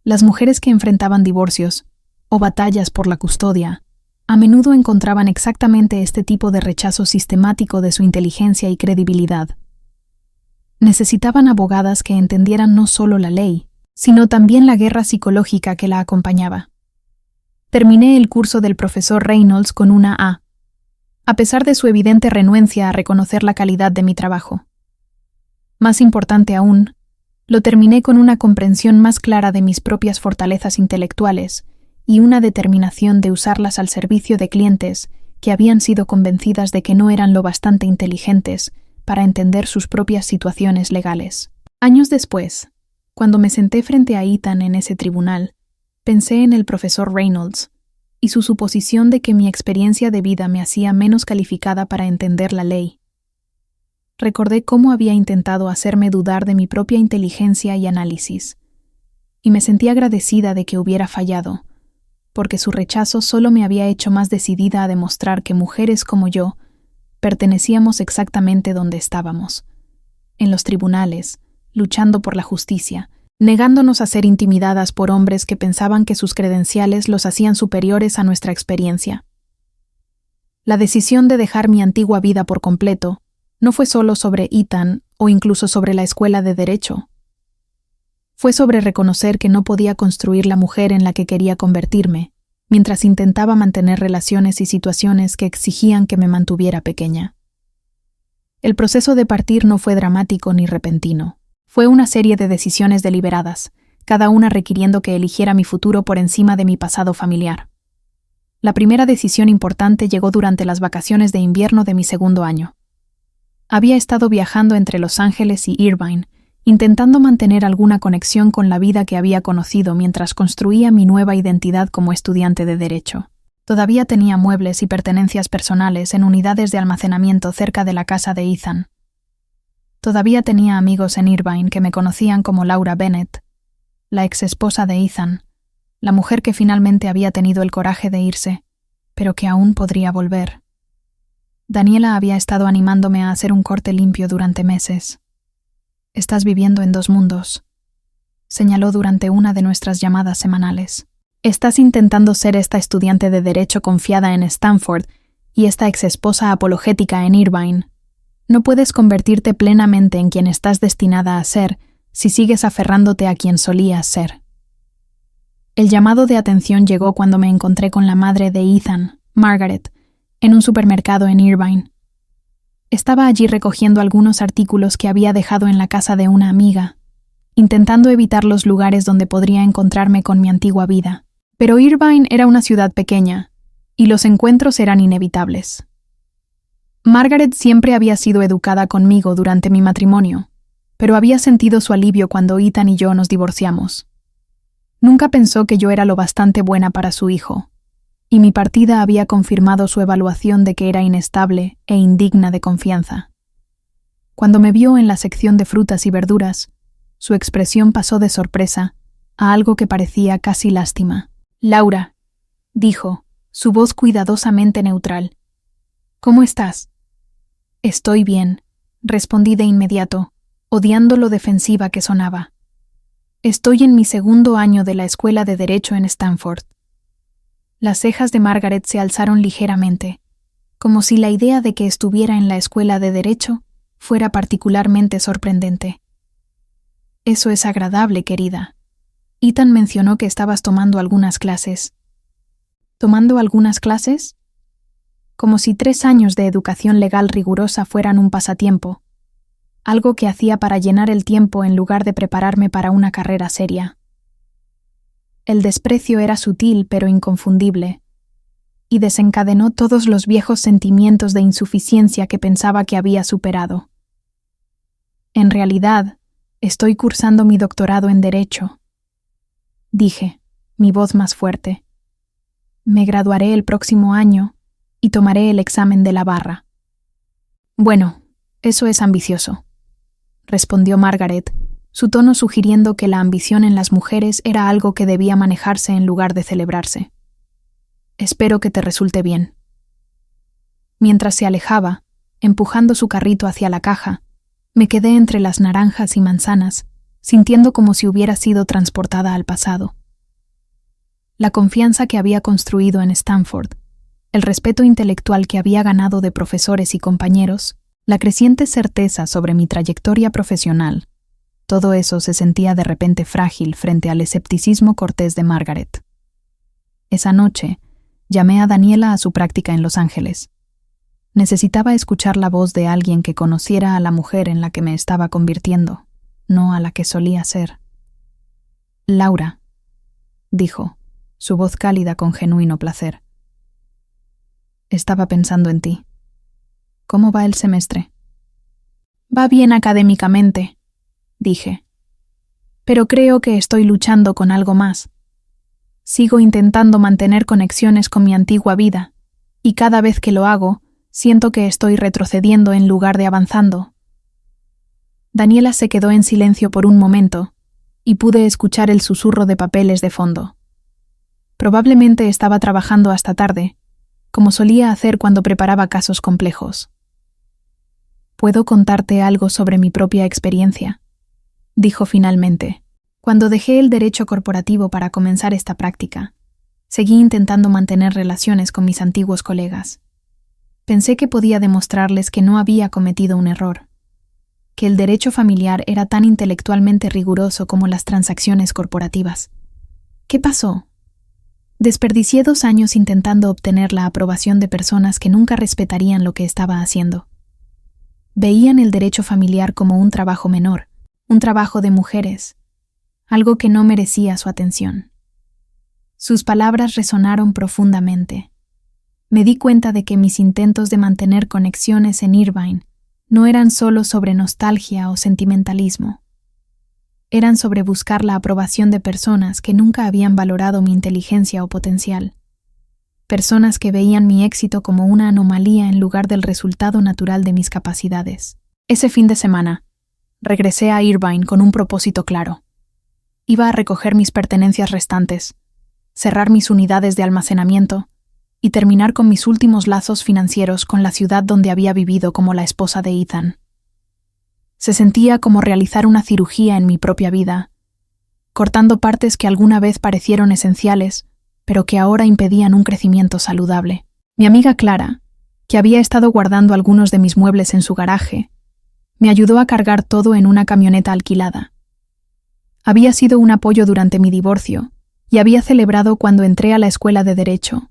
Las mujeres que enfrentaban divorcios o batallas por la custodia a menudo encontraban exactamente este tipo de rechazo sistemático de su inteligencia y credibilidad. Necesitaban abogadas que entendieran no solo la ley, sino también la guerra psicológica que la acompañaba. Terminé el curso del profesor Reynolds con una A, a pesar de su evidente renuencia a reconocer la calidad de mi trabajo. Más importante aún, lo terminé con una comprensión más clara de mis propias fortalezas intelectuales y una determinación de usarlas al servicio de clientes que habían sido convencidas de que no eran lo bastante inteligentes para entender sus propias situaciones legales. Años después, cuando me senté frente a Ethan en ese tribunal, pensé en el profesor Reynolds y su suposición de que mi experiencia de vida me hacía menos calificada para entender la ley. Recordé cómo había intentado hacerme dudar de mi propia inteligencia y análisis, y me sentí agradecida de que hubiera fallado, porque su rechazo solo me había hecho más decidida a demostrar que mujeres como yo pertenecíamos exactamente donde estábamos, en los tribunales, luchando por la justicia, negándonos a ser intimidadas por hombres que pensaban que sus credenciales los hacían superiores a nuestra experiencia. La decisión de dejar mi antigua vida por completo no fue solo sobre Ethan o incluso sobre la escuela de derecho. Fue sobre reconocer que no podía construir la mujer en la que quería convertirme, mientras intentaba mantener relaciones y situaciones que exigían que me mantuviera pequeña. El proceso de partir no fue dramático ni repentino. Fue una serie de decisiones deliberadas, cada una requiriendo que eligiera mi futuro por encima de mi pasado familiar. La primera decisión importante llegó durante las vacaciones de invierno de mi segundo año. Había estado viajando entre Los Ángeles y Irvine, intentando mantener alguna conexión con la vida que había conocido mientras construía mi nueva identidad como estudiante de derecho. Todavía tenía muebles y pertenencias personales en unidades de almacenamiento cerca de la casa de Ethan. Todavía tenía amigos en Irvine que me conocían como Laura Bennett, la exesposa de Ethan, la mujer que finalmente había tenido el coraje de irse, pero que aún podría volver. Daniela había estado animándome a hacer un corte limpio durante meses. «Estás viviendo en dos mundos», señaló durante una de nuestras llamadas semanales. «Estás intentando ser esta estudiante de Derecho confiada en Stanford y esta exesposa apologética en Irvine. No puedes convertirte plenamente en quien estás destinada a ser si sigues aferrándote a quien solías ser». El llamado de atención llegó cuando me encontré con la madre de Ethan, Margaret, en un supermercado en Irvine. Estaba allí recogiendo algunos artículos que había dejado en la casa de una amiga, intentando evitar los lugares donde podría encontrarme con mi antigua vida. Pero Irvine era una ciudad pequeña, y los encuentros eran inevitables. Margaret siempre había sido educada conmigo durante mi matrimonio, pero había sentido su alivio cuando Ethan y yo nos divorciamos. Nunca pensó que yo era lo bastante buena para su hijo, y mi partida había confirmado su evaluación de que era inestable e indigna de confianza. Cuando me vio en la sección de frutas y verduras, su expresión pasó de sorpresa a algo que parecía casi lástima. «Laura», dijo, su voz cuidadosamente neutral. «¿Cómo estás?» «Estoy bien», respondí de inmediato, odiando lo defensiva que sonaba. «Estoy en mi segundo año de la escuela de Derecho en Stanford». Las cejas de Margaret se alzaron ligeramente, como si la idea de que estuviera en la escuela de Derecho fuera particularmente sorprendente. «Eso es agradable, querida. Ethan mencionó que estabas tomando algunas clases». «¿Tomando algunas clases?» Como si 3 años de educación legal rigurosa fueran un pasatiempo, algo que hacía para llenar el tiempo en lugar de prepararme para una carrera seria. El desprecio era sutil pero inconfundible, y desencadenó todos los viejos sentimientos de insuficiencia que pensaba que había superado. «En realidad, estoy cursando mi doctorado en Derecho», dije, mi voz más fuerte. «Me graduaré el próximo año y tomaré el examen de la barra». «Bueno, eso es ambicioso», respondió Margaret, su tono sugiriendo que la ambición en las mujeres era algo que debía manejarse en lugar de celebrarse. «Espero que te resulte bien». Mientras se alejaba, empujando su carrito hacia la caja, me quedé entre las naranjas y manzanas, sintiendo como si hubiera sido transportada al pasado. La confianza que había construido en Stanford, el respeto intelectual que había ganado de profesores y compañeros, la creciente certeza sobre mi trayectoria profesional, todo eso se sentía de repente frágil frente al escepticismo cortés de Margaret. Esa noche, llamé a Daniela a su práctica en Los Ángeles. Necesitaba escuchar la voz de alguien que conociera a la mujer en la que me estaba convirtiendo, no a la que solía ser. «Laura», dijo, su voz cálida con genuino placer. «Estaba pensando en ti. ¿Cómo va el semestre?» «Va bien académicamente», dije. «Pero creo que estoy luchando con algo más. Sigo intentando mantener conexiones con mi antigua vida, y cada vez que lo hago, siento que estoy retrocediendo en lugar de avanzando». Daniela se quedó en silencio por un momento, y pude escuchar el susurro de papeles de fondo. Probablemente estaba trabajando hasta tarde, como solía hacer cuando preparaba casos complejos. «¿Puedo contarte algo sobre mi propia experiencia?», dijo finalmente. «Cuando dejé el derecho corporativo para comenzar esta práctica, seguí intentando mantener relaciones con mis antiguos colegas. Pensé que podía demostrarles que no había cometido un error, que el derecho familiar era tan intelectualmente riguroso como las transacciones corporativas. ¿Qué pasó? Desperdicié 2 años intentando obtener la aprobación de personas que nunca respetarían lo que estaba haciendo. Veían el derecho familiar como un trabajo menor, un trabajo de mujeres, algo que no merecía su atención. Sus palabras resonaron profundamente. Me di cuenta de que mis intentos de mantener conexiones en Irvine no eran solo sobre nostalgia o sentimentalismo. Eran sobre buscar la aprobación de personas que nunca habían valorado mi inteligencia o potencial. Personas que veían mi éxito como una anomalía en lugar del resultado natural de mis capacidades. Ese fin de semana, regresé a Irvine con un propósito claro. Iba a recoger mis pertenencias restantes, cerrar mis unidades de almacenamiento y terminar con mis últimos lazos financieros con la ciudad donde había vivido como la esposa de Ethan. Se sentía como realizar una cirugía en mi propia vida, cortando partes que alguna vez parecieron esenciales, pero que ahora impedían un crecimiento saludable. Mi amiga Clara, que había estado guardando algunos de mis muebles en su garaje, me ayudó a cargar todo en una camioneta alquilada. Había sido un apoyo durante mi divorcio y había celebrado cuando entré a la escuela de Derecho,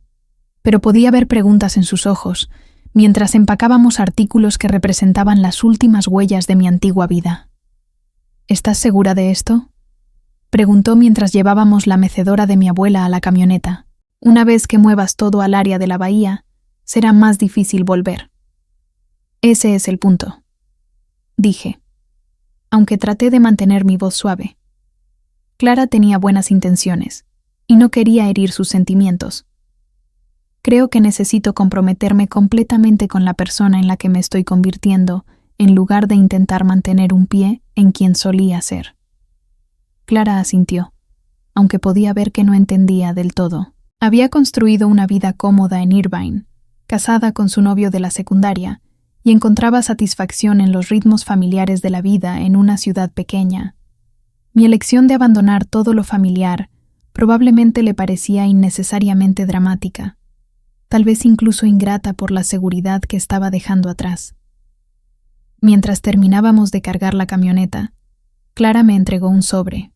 pero podía ver preguntas en sus ojos mientras empacábamos artículos que representaban las últimas huellas de mi antigua vida. ¿Estás segura de esto?, preguntó mientras llevábamos la mecedora de mi abuela a la camioneta. Una vez que muevas todo al área de la bahía, será más difícil volver. Ese es el punto, dije, aunque traté de mantener mi voz suave. Clara tenía buenas intenciones y no quería herir sus sentimientos. Creo que necesito comprometerme completamente con la persona en la que me estoy convirtiendo en lugar de intentar mantener un pie en quien solía ser. Clara asintió, aunque podía ver que no entendía del todo. Había construido una vida cómoda en Irvine, casada con su novio de la secundaria, y encontraba satisfacción en los ritmos familiares de la vida en una ciudad pequeña. Mi elección de abandonar todo lo familiar probablemente le parecía innecesariamente dramática, tal vez incluso ingrata por la seguridad que estaba dejando atrás. Mientras terminábamos de cargar la camioneta, Clara me entregó un sobre.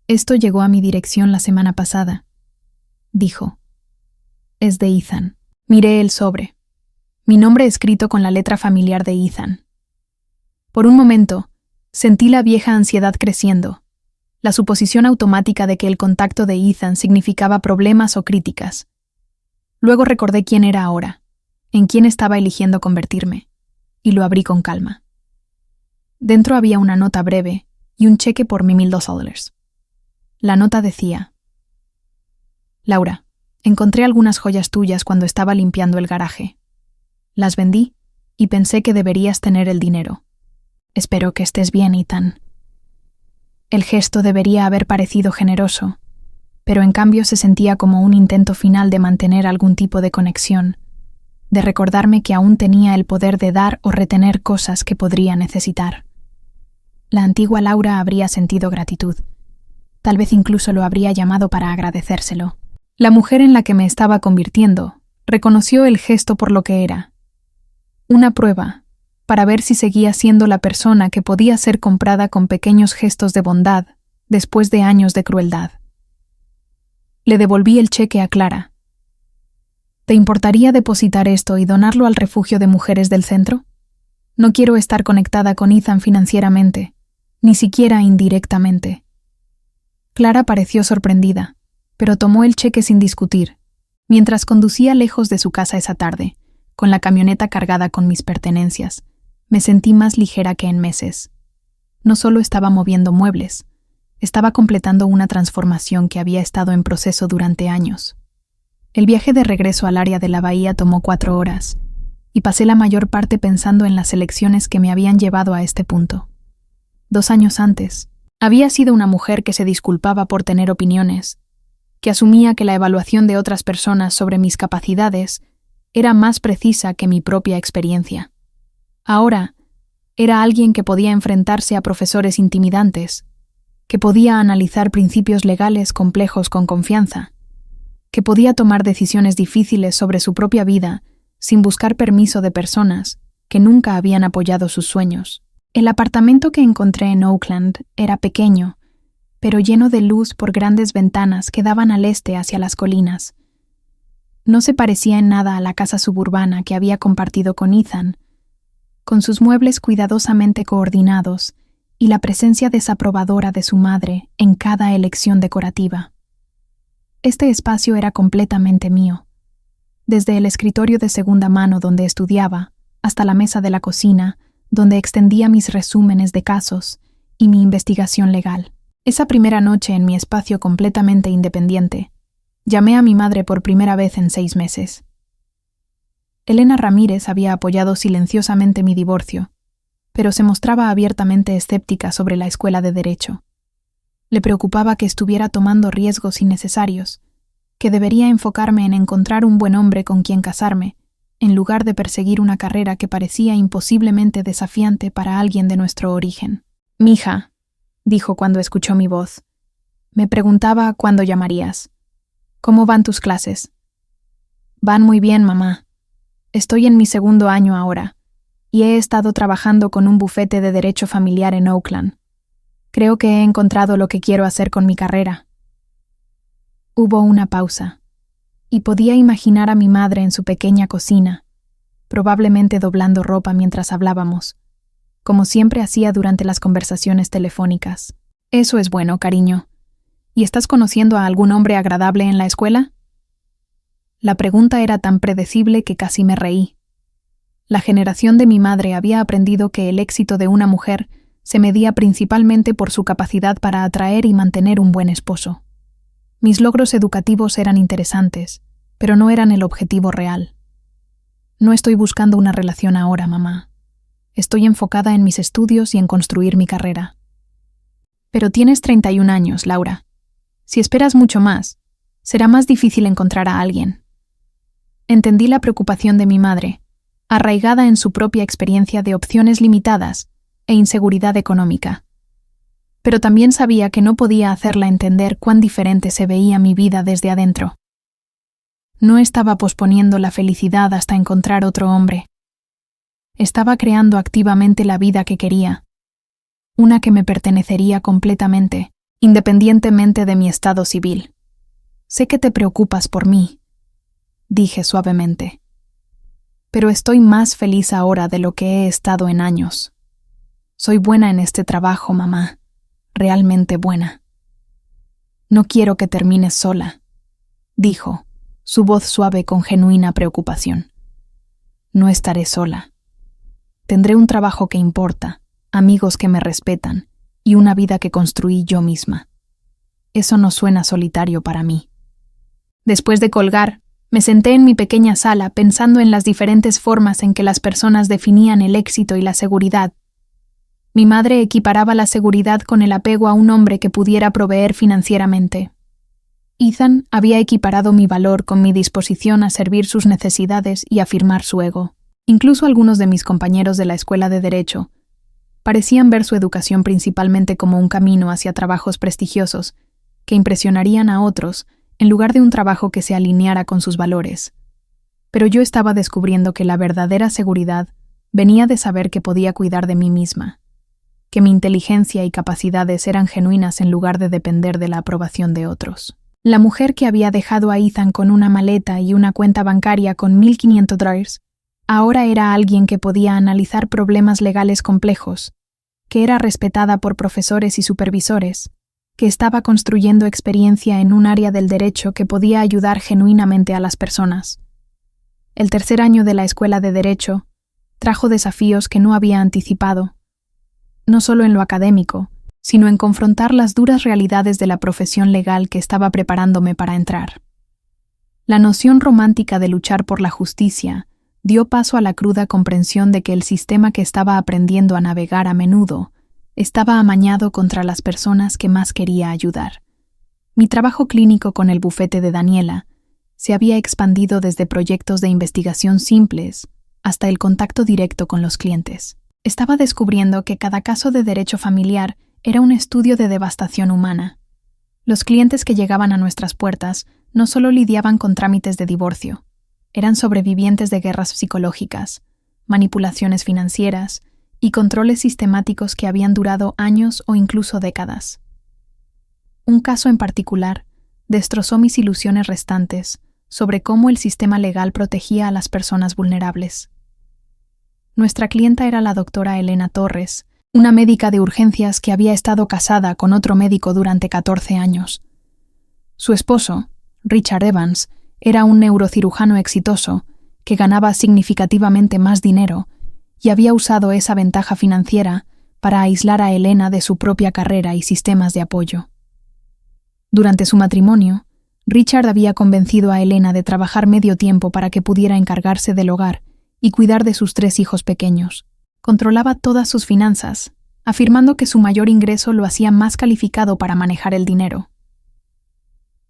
«Esto llegó a mi dirección la semana pasada», dijo. «Es de Ethan». Miré el sobre. Mi nombre escrito con la letra familiar de Ethan. Por un momento, sentí la vieja ansiedad creciendo, la suposición automática de que el contacto de Ethan significaba problemas o críticas. Luego recordé quién era ahora, en quién estaba eligiendo convertirme, y lo abrí con calma. Dentro había una nota breve y un cheque por $1,002. La nota decía: «Laura, encontré algunas joyas tuyas cuando estaba limpiando el garaje. Las vendí y pensé que deberías tener el dinero. Espero que estés bien, Ethan». El gesto debería haber parecido generoso, pero en cambio se sentía como un intento final de mantener algún tipo de conexión, de recordarme que aún tenía el poder de dar o retener cosas que podría necesitar. La antigua Laura habría sentido gratitud. Tal vez incluso lo habría llamado para agradecérselo. La mujer en la que me estaba convirtiendo reconoció el gesto por lo que era. Una prueba, para ver si seguía siendo la persona que podía ser comprada con pequeños gestos de bondad después de años de crueldad. Le devolví el cheque a Clara. «¿Te importaría depositar esto y donarlo al refugio de mujeres del centro? No quiero estar conectada con Ethan financieramente, ni siquiera indirectamente». Clara pareció sorprendida, pero tomó el cheque sin discutir, mientras conducía lejos de su casa esa tarde, con la camioneta cargada con mis pertenencias. Me sentí más ligera que en meses. No solo estaba moviendo muebles, estaba completando una transformación que había estado en proceso durante años. El viaje de regreso al área de la bahía tomó 4 horas, y pasé la mayor parte pensando en las elecciones que me habían llevado a este punto. 2 años antes, había sido una mujer que se disculpaba por tener opiniones, que asumía que la evaluación de otras personas sobre mis capacidades era más precisa que mi propia experiencia. Ahora, era alguien que podía enfrentarse a profesores intimidantes, que podía analizar principios legales complejos con confianza, que podía tomar decisiones difíciles sobre su propia vida sin buscar permiso de personas que nunca habían apoyado sus sueños. El apartamento que encontré en Oakland era pequeño, pero lleno de luz por grandes ventanas que daban al este hacia las colinas. No se parecía en nada a la casa suburbana que había compartido con Ethan, con sus muebles cuidadosamente coordinados y la presencia desaprobadora de su madre en cada elección decorativa. Este espacio era completamente mío. Desde el escritorio de segunda mano donde estudiaba, hasta la mesa de la cocina, donde extendía mis resúmenes de casos y mi investigación legal. Esa primera noche en mi espacio completamente independiente, llamé a mi madre por primera vez en 6 meses. Elena Ramírez había apoyado silenciosamente mi divorcio, pero se mostraba abiertamente escéptica sobre la escuela de Derecho. Le preocupaba que estuviera tomando riesgos innecesarios, que debería enfocarme en encontrar un buen hombre con quien casarme, en lugar de perseguir una carrera que parecía imposiblemente desafiante para alguien de nuestro origen. «Mija», dijo cuando escuchó mi voz, «me preguntaba cuándo llamarías. ¿Cómo van tus clases?» «Van muy bien, mamá. Estoy en mi 2º año ahora, y he estado trabajando con un bufete de derecho familiar en Oakland. Creo que he encontrado lo que quiero hacer con mi carrera». Hubo una pausa, y podía imaginar a mi madre en su pequeña cocina, probablemente doblando ropa mientras hablábamos, como siempre hacía durante las conversaciones telefónicas. «Eso es bueno, cariño. ¿Y estás conociendo a algún hombre agradable en la escuela?» La pregunta era tan predecible que casi me reí. La generación de mi madre había aprendido que el éxito de una mujer se medía principalmente por su capacidad para atraer y mantener un buen esposo. Mis logros educativos eran interesantes, pero no eran el objetivo real. «No estoy buscando una relación ahora, mamá. Estoy enfocada en mis estudios y en construir mi carrera». «Pero tienes 31 años, Laura. Si esperas mucho más, será más difícil encontrar a alguien». Entendí la preocupación de mi madre, arraigada en su propia experiencia de opciones limitadas e inseguridad económica. Pero también sabía que no podía hacerla entender cuán diferente se veía mi vida desde adentro. No estaba posponiendo la felicidad hasta encontrar otro hombre. Estaba creando activamente la vida que quería, una que me pertenecería completamente, independientemente de mi estado civil. «Sé que te preocupas por mí», dije suavemente, «pero estoy más feliz ahora de lo que he estado en años. Soy buena en este trabajo, mamá, realmente buena». «No quiero que termines sola», dijo, su voz suave con genuina preocupación. «No estaré sola. Tendré un trabajo que importa, amigos que me respetan y una vida que construí yo misma. Eso no suena solitario para mí». Después de colgar, me senté en mi pequeña sala pensando en las diferentes formas en que las personas definían el éxito y la seguridad. Mi madre equiparaba la seguridad con el apego a un hombre que pudiera proveer financieramente. Ethan había equiparado mi valor con mi disposición a servir sus necesidades y afirmar su ego. Incluso algunos de mis compañeros de la escuela de Derecho parecían ver su educación principalmente como un camino hacia trabajos prestigiosos que impresionarían a otros en lugar de un trabajo que se alineara con sus valores. Pero yo estaba descubriendo que la verdadera seguridad venía de saber que podía cuidar de mí misma, que mi inteligencia y capacidades eran genuinas en lugar de depender de la aprobación de otros. La mujer que había dejado a Ethan con una maleta y una cuenta bancaria con $1,500 ahora era alguien que podía analizar problemas legales complejos, que era respetada por profesores y supervisores, que estaba construyendo experiencia en un área del derecho que podía ayudar genuinamente a las personas. El 3er año de la escuela de Derecho trajo desafíos que no había anticipado, no solo en lo académico, sino en confrontar las duras realidades de la profesión legal que estaba preparándome para entrar. La noción romántica de luchar por la justicia dio paso a la cruda comprensión de que el sistema que estaba aprendiendo a navegar a menudo estaba amañado contra las personas que más quería ayudar. Mi trabajo clínico con el bufete de Daniela se había expandido desde proyectos de investigación simples hasta el contacto directo con los clientes. Estaba descubriendo que cada caso de derecho familiar era un estudio de devastación humana. Los clientes que llegaban a nuestras puertas no solo lidiaban con trámites de divorcio, eran sobrevivientes de guerras psicológicas, manipulaciones financieras y controles sistemáticos que habían durado años o incluso décadas. Un caso en particular destrozó mis ilusiones restantes sobre cómo el sistema legal protegía a las personas vulnerables. Nuestra clienta era la doctora Elena Torres, una médica de urgencias que había estado casada con otro médico durante 14 años. Su esposo, Richard Evans, era un neurocirujano exitoso que ganaba significativamente más dinero y había usado esa ventaja financiera para aislar a Elena de su propia carrera y sistemas de apoyo. Durante su matrimonio, Richard había convencido a Elena de trabajar medio tiempo para que pudiera encargarse del hogar y cuidar de sus 3 hijos pequeños. controlaba todas sus finanzas, afirmando que su mayor ingreso lo hacía más calificado para manejar el dinero.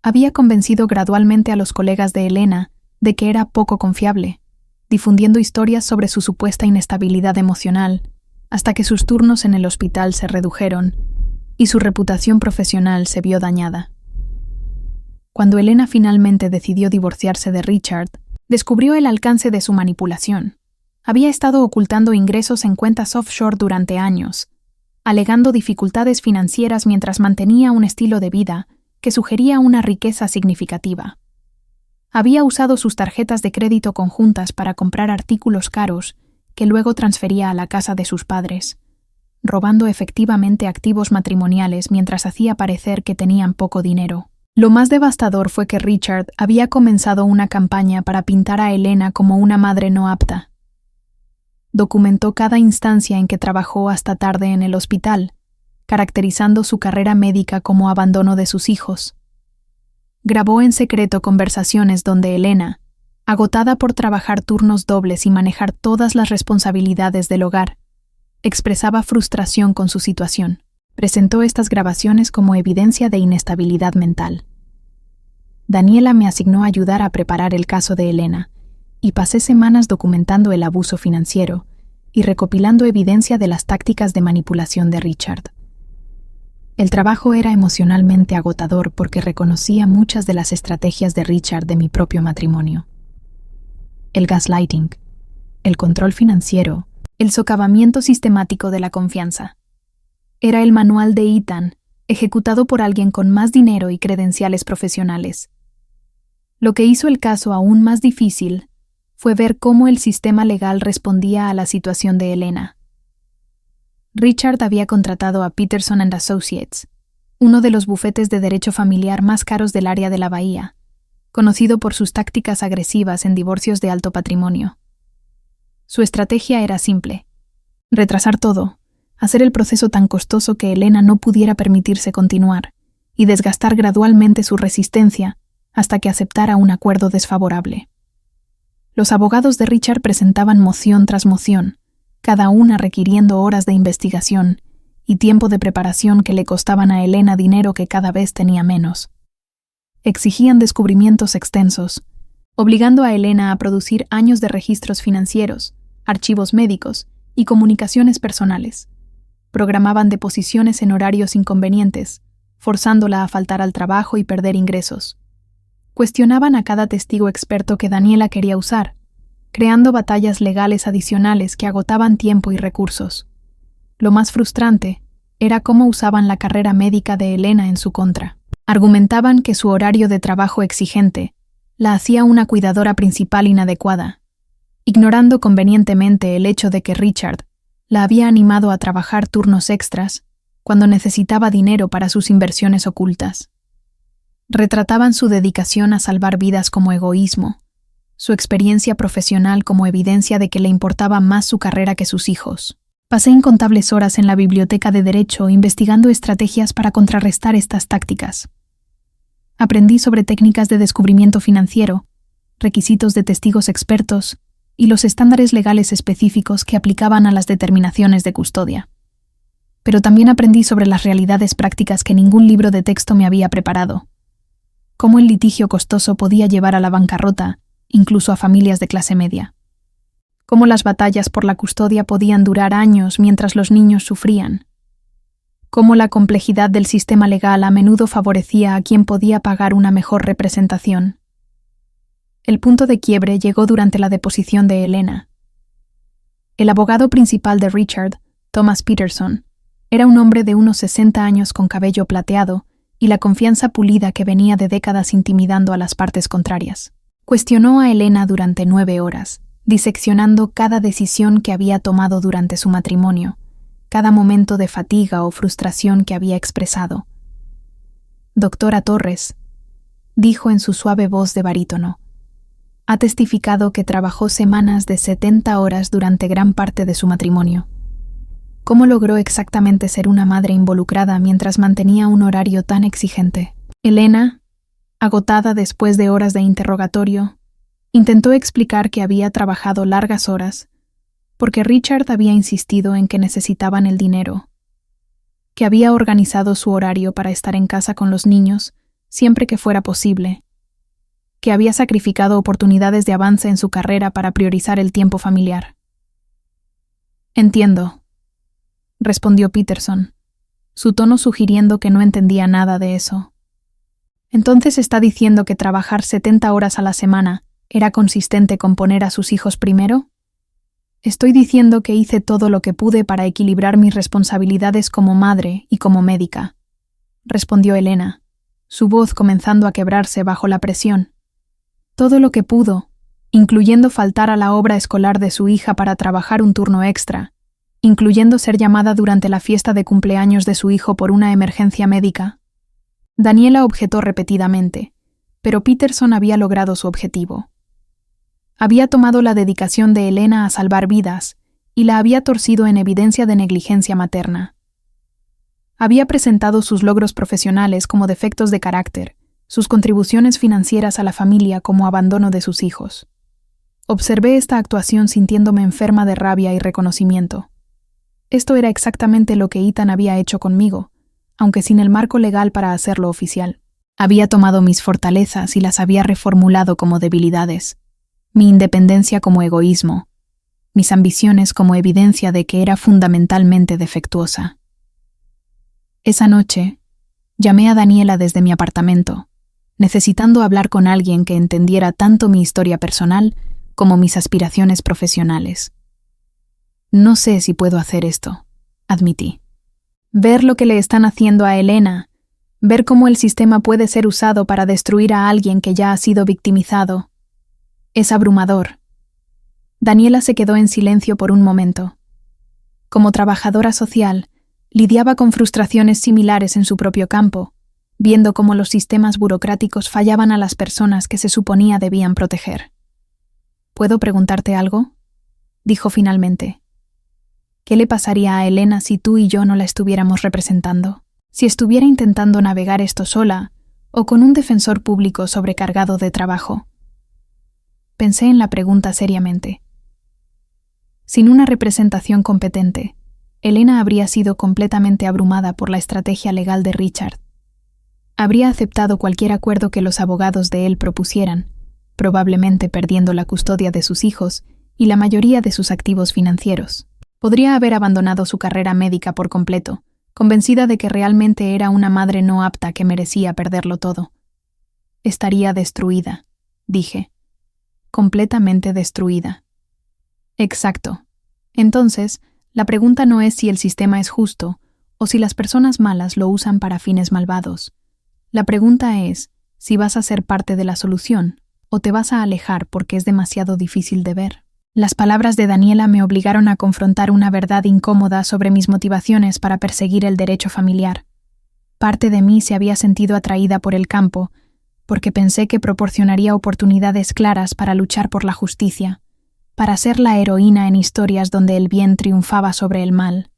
Había convencido gradualmente a los colegas de Elena de que era poco confiable, difundiendo historias sobre su supuesta inestabilidad emocional, hasta que sus turnos en el hospital se redujeron y su reputación profesional se vio dañada. Cuando Elena finalmente decidió divorciarse de Richard, descubrió el alcance de su manipulación. Había estado ocultando ingresos en cuentas offshore durante años, alegando dificultades financieras mientras mantenía un estilo de vida que sugería una riqueza significativa. Había usado sus tarjetas de crédito conjuntas para comprar artículos caros que luego transfería a la casa de sus padres, robando efectivamente activos matrimoniales mientras hacía parecer que tenían poco dinero. Lo más devastador fue que Richard había comenzado una campaña para pintar a Elena como una madre no apta. Documentó cada instancia en que trabajó hasta tarde en el hospital, caracterizando su carrera médica como abandono de sus hijos. Grabó en secreto conversaciones donde Elena, agotada por trabajar turnos dobles y manejar todas las responsabilidades del hogar, expresaba frustración con su situación. Presentó estas grabaciones como evidencia de inestabilidad mental. Daniela me asignó a ayudar a preparar el caso de Elena, y pasé semanas documentando el abuso financiero y recopilando evidencia de las tácticas de manipulación de Richard. El trabajo era emocionalmente agotador porque reconocía muchas de las estrategias de Richard de mi propio matrimonio. El gaslighting, el control financiero, el socavamiento sistemático de la confianza. Era el manual de Ethan, ejecutado por alguien con más dinero y credenciales profesionales. Lo que hizo el caso aún más difícil fue ver cómo el sistema legal respondía a la situación de Elena. Richard había contratado a Peterson & Associates, uno de los bufetes de derecho familiar más caros del área de la Bahía, conocido por sus tácticas agresivas en divorcios de alto patrimonio. Su estrategia era simple: retrasar todo, hacer el proceso tan costoso que Elena no pudiera permitirse continuar, y desgastar gradualmente su resistencia hasta que aceptara un acuerdo desfavorable. Los abogados de Richard presentaban moción tras moción, cada una requiriendo horas de investigación y tiempo de preparación que le costaban a Elena dinero que cada vez tenía menos. Exigían descubrimientos extensos, obligando a Elena a producir años de registros financieros, archivos médicos y comunicaciones personales. Programaban deposiciones en horarios inconvenientes, forzándola a faltar al trabajo y perder ingresos. Cuestionaban a cada testigo experto que Daniela quería usar, creando batallas legales adicionales que agotaban tiempo y recursos. Lo más frustrante era cómo usaban la carrera médica de Elena en su contra. Argumentaban que su horario de trabajo exigente la hacía una cuidadora principal inadecuada, ignorando convenientemente el hecho de que Richard la había animado a trabajar turnos extras cuando necesitaba dinero para sus inversiones ocultas. Retrataban su dedicación a salvar vidas como egoísmo, su experiencia profesional como evidencia de que le importaba más su carrera que sus hijos. Pasé incontables horas en la biblioteca de Derecho investigando estrategias para contrarrestar estas tácticas. Aprendí sobre técnicas de descubrimiento financiero, requisitos de testigos expertos y los estándares legales específicos que aplicaban a las determinaciones de custodia. Pero también aprendí sobre las realidades prácticas que ningún libro de texto me había preparado. Cómo el litigio costoso podía llevar a la bancarrota, incluso a familias de clase media. Cómo las batallas por la custodia podían durar años mientras los niños sufrían. Cómo la complejidad del sistema legal a menudo favorecía a quien podía pagar una mejor representación. El punto de quiebre llegó durante la deposición de Elena. El abogado principal de Richard, Thomas Peterson, era un hombre de unos 60 años con cabello plateado y la confianza pulida que venía de décadas intimidando a las partes contrarias. Cuestionó a Elena durante 9 horas, diseccionando cada decisión que había tomado durante su matrimonio, cada momento de fatiga o frustración que había expresado. Doctora Torres, dijo en su suave voz de barítono, ha testificado que trabajó semanas de 70 horas durante gran parte de su matrimonio. ¿Cómo logró exactamente ser una madre involucrada mientras mantenía un horario tan exigente? Elena, agotada después de horas de interrogatorio, intentó explicar que había trabajado largas horas, porque Richard había insistido en que necesitaban el dinero, que había organizado su horario para estar en casa con los niños siempre que fuera posible, que había sacrificado oportunidades de avance en su carrera para priorizar el tiempo familiar. Entiendo, respondió Peterson, su tono sugiriendo que no entendía nada de eso. Entonces está diciendo que trabajar 70 horas a la semana era consistente con poner a sus hijos primero. Estoy diciendo que hice todo lo que pude para equilibrar mis responsabilidades como madre y como médica, respondió Elena, su voz comenzando a quebrarse bajo la presión. Todo lo que pudo, incluyendo faltar a la obra escolar de su hija para trabajar un turno extra, incluyendo ser llamada durante la fiesta de cumpleaños de su hijo por una emergencia médica. Daniela objetó repetidamente, pero Peterson había logrado su objetivo. Había tomado la dedicación de Elena a salvar vidas y la había torcido en evidencia de negligencia materna. Había presentado sus logros profesionales como defectos de carácter, sus contribuciones financieras a la familia como abandono de sus hijos. Observé esta actuación sintiéndome enferma de rabia y reconocimiento. Esto era exactamente lo que Ethan había hecho conmigo, aunque sin el marco legal para hacerlo oficial. Había tomado mis fortalezas y las había reformulado como debilidades, mi independencia como egoísmo, mis ambiciones como evidencia de que era fundamentalmente defectuosa. Esa noche, llamé a Daniela desde mi apartamento, necesitando hablar con alguien que entendiera tanto mi historia personal como mis aspiraciones profesionales. No sé si puedo hacer esto, admití. Ver lo que le están haciendo a Elena, ver cómo el sistema puede ser usado para destruir a alguien que ya ha sido victimizado, es abrumador. Daniela se quedó en silencio por un momento. Como trabajadora social, lidiaba con frustraciones similares en su propio campo, viendo cómo los sistemas burocráticos fallaban a las personas que se suponía debían proteger. ¿Puedo preguntarte algo?, dijo finalmente. ¿Qué le pasaría a Elena si tú y yo no la estuviéramos representando? Si estuviera intentando navegar esto sola o con un defensor público sobrecargado de trabajo. Pensé en la pregunta seriamente. Sin una representación competente, Elena habría sido completamente abrumada por la estrategia legal de Richard. Habría aceptado cualquier acuerdo que los abogados de él propusieran, probablemente perdiendo la custodia de sus hijos y la mayoría de sus activos financieros. Podría haber abandonado su carrera médica por completo, convencida de que realmente era una madre no apta que merecía perderlo todo. Estaría destruida, dije. Completamente destruida. Exacto. Entonces, la pregunta no es si el sistema es justo o si las personas malas lo usan para fines malvados. La pregunta es si vas a ser parte de la solución o te vas a alejar porque es demasiado difícil de ver. Las palabras de Daniela me obligaron a confrontar una verdad incómoda sobre mis motivaciones para perseguir el derecho familiar. Parte de mí se había sentido atraída por el campo, porque pensé que proporcionaría oportunidades claras para luchar por la justicia, para ser la heroína en historias donde el bien triunfaba sobre el mal.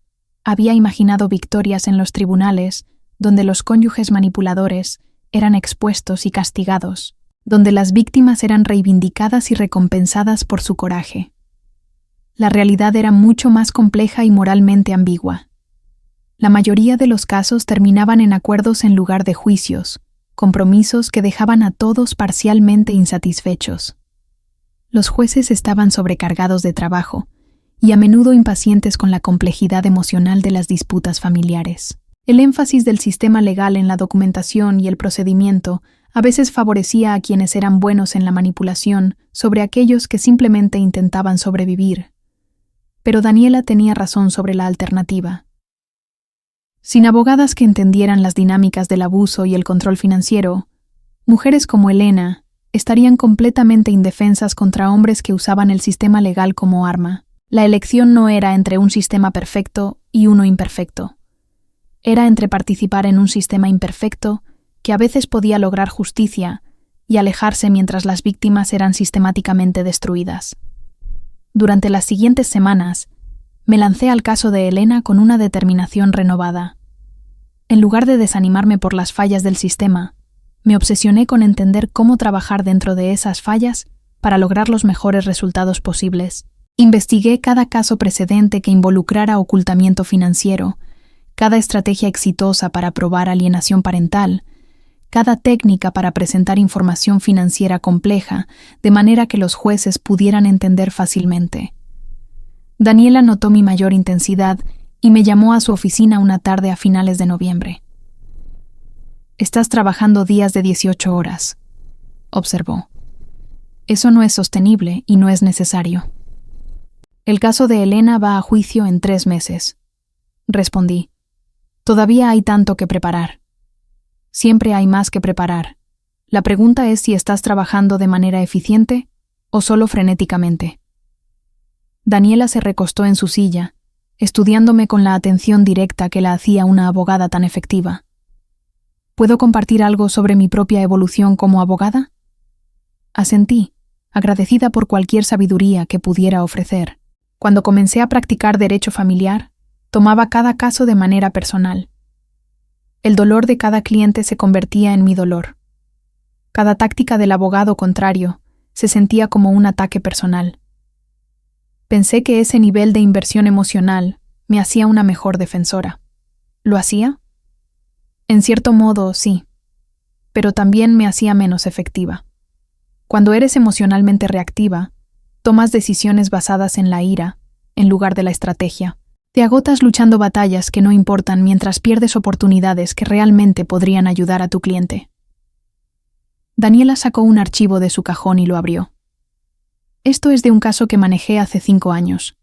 Había imaginado victorias en los tribunales, donde los cónyuges manipuladores eran expuestos y castigados, donde las víctimas eran reivindicadas y recompensadas por su coraje. La realidad era mucho más compleja y moralmente ambigua. La mayoría de los casos terminaban en acuerdos en lugar de juicios, compromisos que dejaban a todos parcialmente insatisfechos. Los jueces estaban sobrecargados de trabajo y a menudo impacientes con la complejidad emocional de las disputas familiares. El énfasis del sistema legal en la documentación y el procedimiento a veces favorecía a quienes eran buenos en la manipulación sobre aquellos que simplemente intentaban sobrevivir. Pero Daniela tenía razón sobre la alternativa. Sin abogadas que entendieran las dinámicas del abuso y el control financiero, mujeres como Elena estarían completamente indefensas contra hombres que usaban el sistema legal como arma. La elección no era entre un sistema perfecto y uno imperfecto. Era entre participar en un sistema imperfecto que a veces podía lograr justicia y alejarse mientras las víctimas eran sistemáticamente destruidas. Durante las siguientes semanas, me lancé al caso de Elena con una determinación renovada. En lugar de desanimarme por las fallas del sistema, me obsesioné con entender cómo trabajar dentro de esas fallas para lograr los mejores resultados posibles. Investigué cada caso precedente que involucrara ocultamiento financiero, cada estrategia exitosa para probar alienación parental, cada técnica para presentar información financiera compleja, de manera que los jueces pudieran entender fácilmente. Daniela notó mi mayor intensidad y me llamó a su oficina una tarde a finales de noviembre. «Estás trabajando días de 18 horas», observó. «Eso no es sostenible y no es necesario». «El caso de Elena va a juicio en 3 meses», respondí. «Todavía hay tanto que preparar». «Siempre hay más que preparar. La pregunta es si estás trabajando de manera eficiente o solo frenéticamente». Daniela se recostó en su silla, estudiándome con la atención directa que la hacía una abogada tan efectiva. «¿Puedo compartir algo sobre mi propia evolución como abogada?» Asentí, agradecida por cualquier sabiduría que pudiera ofrecer. Cuando comencé a practicar derecho familiar, tomaba cada caso de manera personal. El dolor de cada cliente se convertía en mi dolor. Cada táctica del abogado contrario se sentía como un ataque personal. Pensé que ese nivel de inversión emocional me hacía una mejor defensora. ¿Lo hacía? En cierto modo, sí, pero también me hacía menos efectiva. Cuando eres emocionalmente reactiva, tomas decisiones basadas en la ira, en lugar de la estrategia. Te agotas luchando batallas que no importan mientras pierdes oportunidades que realmente podrían ayudar a tu cliente. Daniela sacó un archivo de su cajón y lo abrió. Esto es de un caso que manejé hace 5 años.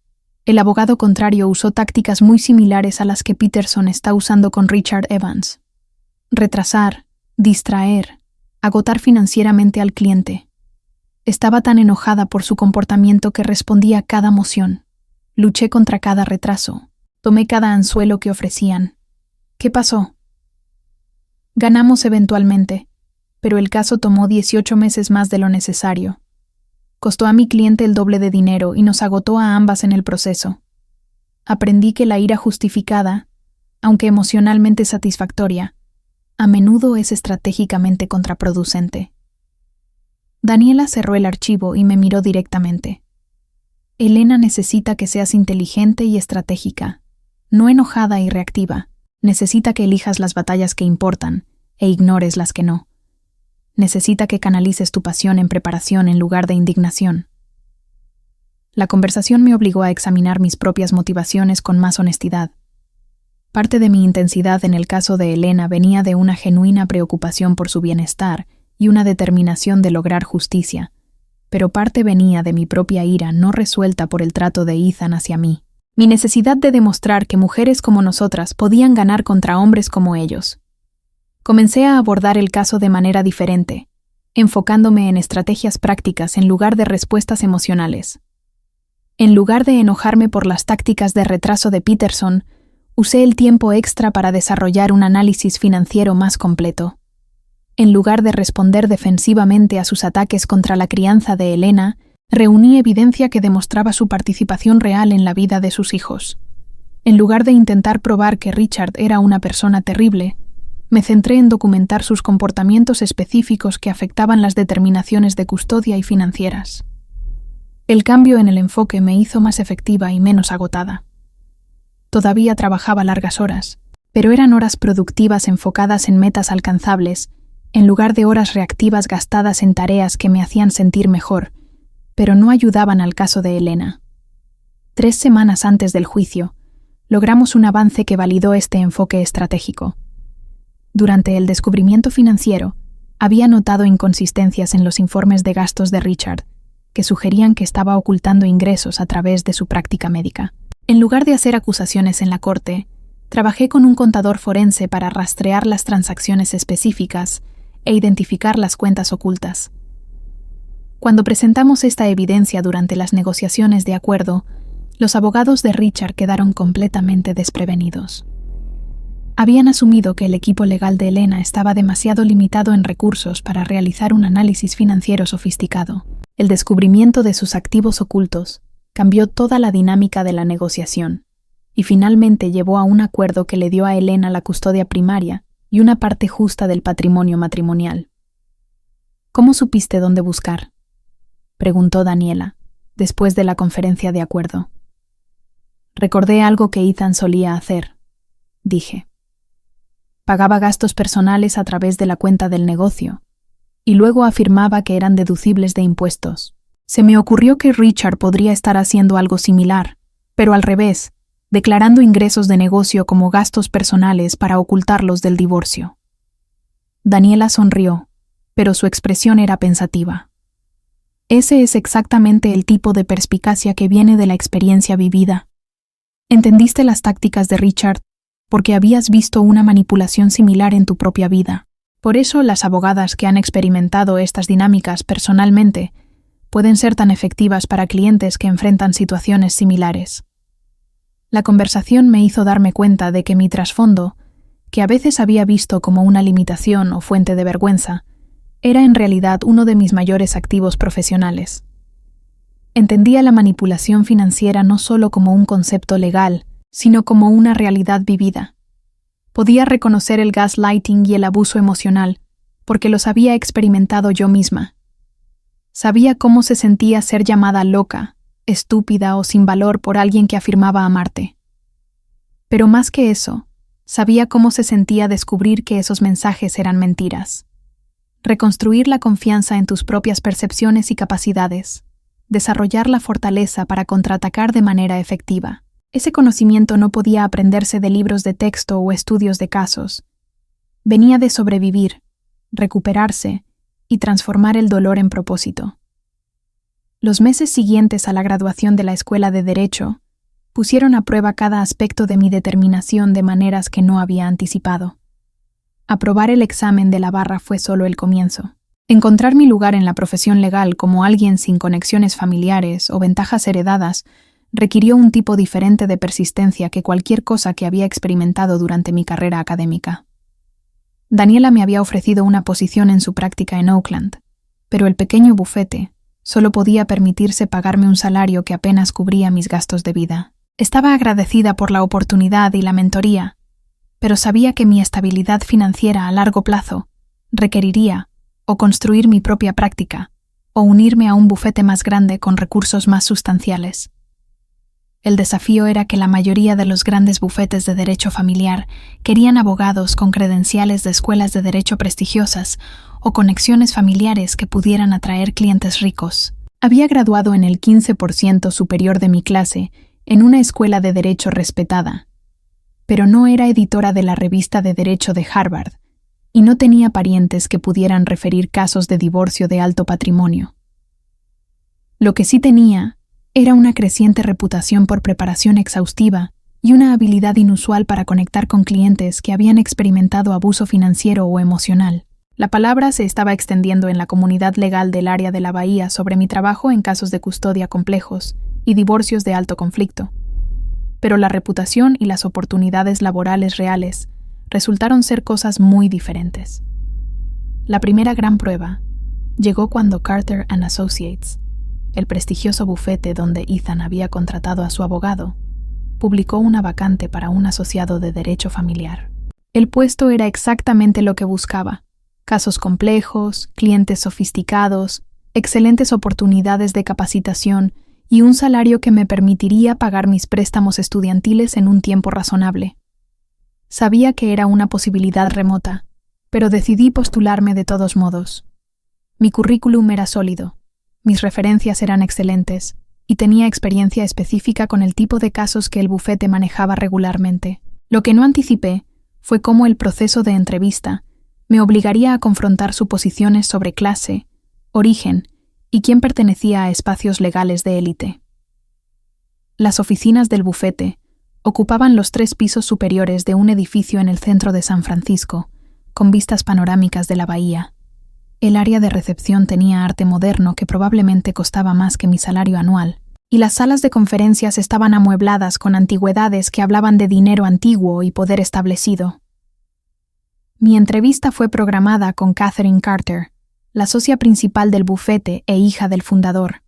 El abogado contrario usó tácticas muy similares a las que Peterson está usando con Richard Evans. Retrasar, distraer, agotar financieramente al cliente. Estaba tan enojada por su comportamiento que respondí a cada moción. Luché contra cada retraso. Tomé cada anzuelo que ofrecían. ¿Qué pasó? Ganamos eventualmente, pero el caso tomó 18 meses más de lo necesario. Costó a mi cliente el doble de dinero y nos agotó a ambas en el proceso. Aprendí que la ira justificada, aunque emocionalmente satisfactoria, a menudo es estratégicamente contraproducente. Daniela cerró el archivo y me miró directamente. Elena necesita que seas inteligente y estratégica, no enojada y reactiva. Necesita que elijas las batallas que importan e ignores las que no. Necesita que canalices tu pasión en preparación en lugar de indignación. La conversación me obligó a examinar mis propias motivaciones con más honestidad. Parte de mi intensidad en el caso de Elena venía de una genuina preocupación por su bienestar y una determinación de lograr justicia, pero parte venía de mi propia ira no resuelta por el trato de Ethan hacia mí. Mi necesidad de demostrar que mujeres como nosotras podían ganar contra hombres como ellos. Comencé a abordar el caso de manera diferente, enfocándome en estrategias prácticas en lugar de respuestas emocionales. En lugar de enojarme por las tácticas de retraso de Peterson, usé el tiempo extra para desarrollar un análisis financiero más completo. En lugar de responder defensivamente a sus ataques contra la crianza de Elena, reuní evidencia que demostraba su participación real en la vida de sus hijos. En lugar de intentar probar que Richard era una persona terrible, me centré en documentar sus comportamientos específicos que afectaban las determinaciones de custodia y financieras. El cambio en el enfoque me hizo más efectiva y menos agotada. Todavía trabajaba largas horas, pero eran horas productivas enfocadas en metas alcanzables, en lugar de horas reactivas gastadas en tareas que me hacían sentir mejor, pero no ayudaban al caso de Elena. 3 semanas antes del juicio, logramos un avance que validó este enfoque estratégico. Durante el descubrimiento financiero, había notado inconsistencias en los informes de gastos de Richard, que sugerían que estaba ocultando ingresos a través de su práctica médica. En lugar de hacer acusaciones en la corte, trabajé con un contador forense para rastrear las transacciones específicas e identificar las cuentas ocultas. Cuando presentamos esta evidencia durante las negociaciones de acuerdo, los abogados de Richard quedaron completamente desprevenidos. Habían asumido que el equipo legal de Elena estaba demasiado limitado en recursos para realizar un análisis financiero sofisticado. El descubrimiento de sus activos ocultos cambió toda la dinámica de la negociación y finalmente llevó a un acuerdo que le dio a Elena la custodia primaria y una parte justa del patrimonio matrimonial. ¿Cómo supiste dónde buscar?, preguntó Daniela. después de la conferencia de acuerdo. Recordé algo que Ethan solía hacer, dije. Pagaba gastos personales a través de la cuenta del negocio, y luego afirmaba que eran deducibles de impuestos. Se me ocurrió que Richard podría estar haciendo algo similar, pero al revés, declarando ingresos de negocio como gastos personales para ocultarlos del divorcio. Daniela sonrió, pero su expresión era pensativa. Ese es exactamente el tipo de perspicacia que viene de la experiencia vivida. Entendiste las tácticas de Richard porque habías visto una manipulación similar en tu propia vida. Por eso las abogadas que han experimentado estas dinámicas personalmente pueden ser tan efectivas para clientes que enfrentan situaciones similares. La conversación me hizo darme cuenta de que mi trasfondo, que a veces había visto como una limitación o fuente de vergüenza, era en realidad uno de mis mayores activos profesionales. Entendía la manipulación financiera no solo como un concepto legal, sino como una realidad vivida. Podía reconocer el gaslighting y el abuso emocional, porque los había experimentado yo misma. Sabía cómo se sentía ser llamada loca, estúpida o sin valor por alguien que afirmaba amarte. Pero más que eso, sabía cómo se sentía descubrir que esos mensajes eran mentiras. Reconstruir la confianza en tus propias percepciones y capacidades. Desarrollar la fortaleza para contraatacar de manera efectiva. Ese conocimiento no podía aprenderse de libros de texto o estudios de casos. Venía de sobrevivir, recuperarse y transformar el dolor en propósito. Los meses siguientes a la graduación de la Escuela de Derecho pusieron a prueba cada aspecto de mi determinación de maneras que no había anticipado. Aprobar el examen de la barra fue solo el comienzo. Encontrar mi lugar en la profesión legal como alguien sin conexiones familiares o ventajas heredadas requirió un tipo diferente de persistencia que cualquier cosa que había experimentado durante mi carrera académica. Daniela me había ofrecido una posición en su práctica en Oakland, pero el pequeño bufete solo podía permitirse pagarme un salario que apenas cubría mis gastos de vida. Estaba agradecida por la oportunidad y la mentoría, pero sabía que mi estabilidad financiera a largo plazo requeriría o construir mi propia práctica o unirme a un bufete más grande con recursos más sustanciales. El desafío era que la mayoría de los grandes bufetes de derecho familiar querían abogados con credenciales de escuelas de derecho prestigiosas o conexiones familiares que pudieran atraer clientes ricos. Había graduado en el 15% superior de mi clase en una escuela de derecho respetada, pero no era editora de la revista de derecho de Harvard y no tenía parientes que pudieran referir casos de divorcio de alto patrimonio. Lo que sí tenía era una creciente reputación por preparación exhaustiva y una habilidad inusual para conectar con clientes que habían experimentado abuso financiero o emocional. La palabra se estaba extendiendo en la comunidad legal del área de la Bahía sobre mi trabajo en casos de custodia complejos y divorcios de alto conflicto. Pero la reputación y las oportunidades laborales reales resultaron ser cosas muy diferentes. La primera gran prueba llegó cuando Carter & Associates, el prestigioso bufete donde Ethan había contratado a su abogado, publicó una vacante para un asociado de derecho familiar. El puesto era exactamente lo que buscaba: casos complejos, clientes sofisticados, excelentes oportunidades de capacitación y un salario que me permitiría pagar mis préstamos estudiantiles en un tiempo razonable. Sabía que era una posibilidad remota, pero decidí postularme de todos modos. Mi currículum era sólido. Mis referencias eran excelentes y tenía experiencia específica con el tipo de casos que el bufete manejaba regularmente. Lo que no anticipé fue cómo el proceso de entrevista me obligaría a confrontar suposiciones sobre clase, origen y quién pertenecía a espacios legales de élite. Las oficinas del bufete ocupaban los 3 pisos superiores de un edificio en el centro de San Francisco, con vistas panorámicas de la bahía. El área de recepción tenía arte moderno que probablemente costaba más que mi salario anual, y las salas de conferencias estaban amuebladas con antigüedades que hablaban de dinero antiguo y poder establecido. Mi entrevista fue programada con Catherine Carter, la socia principal del bufete e hija del fundador.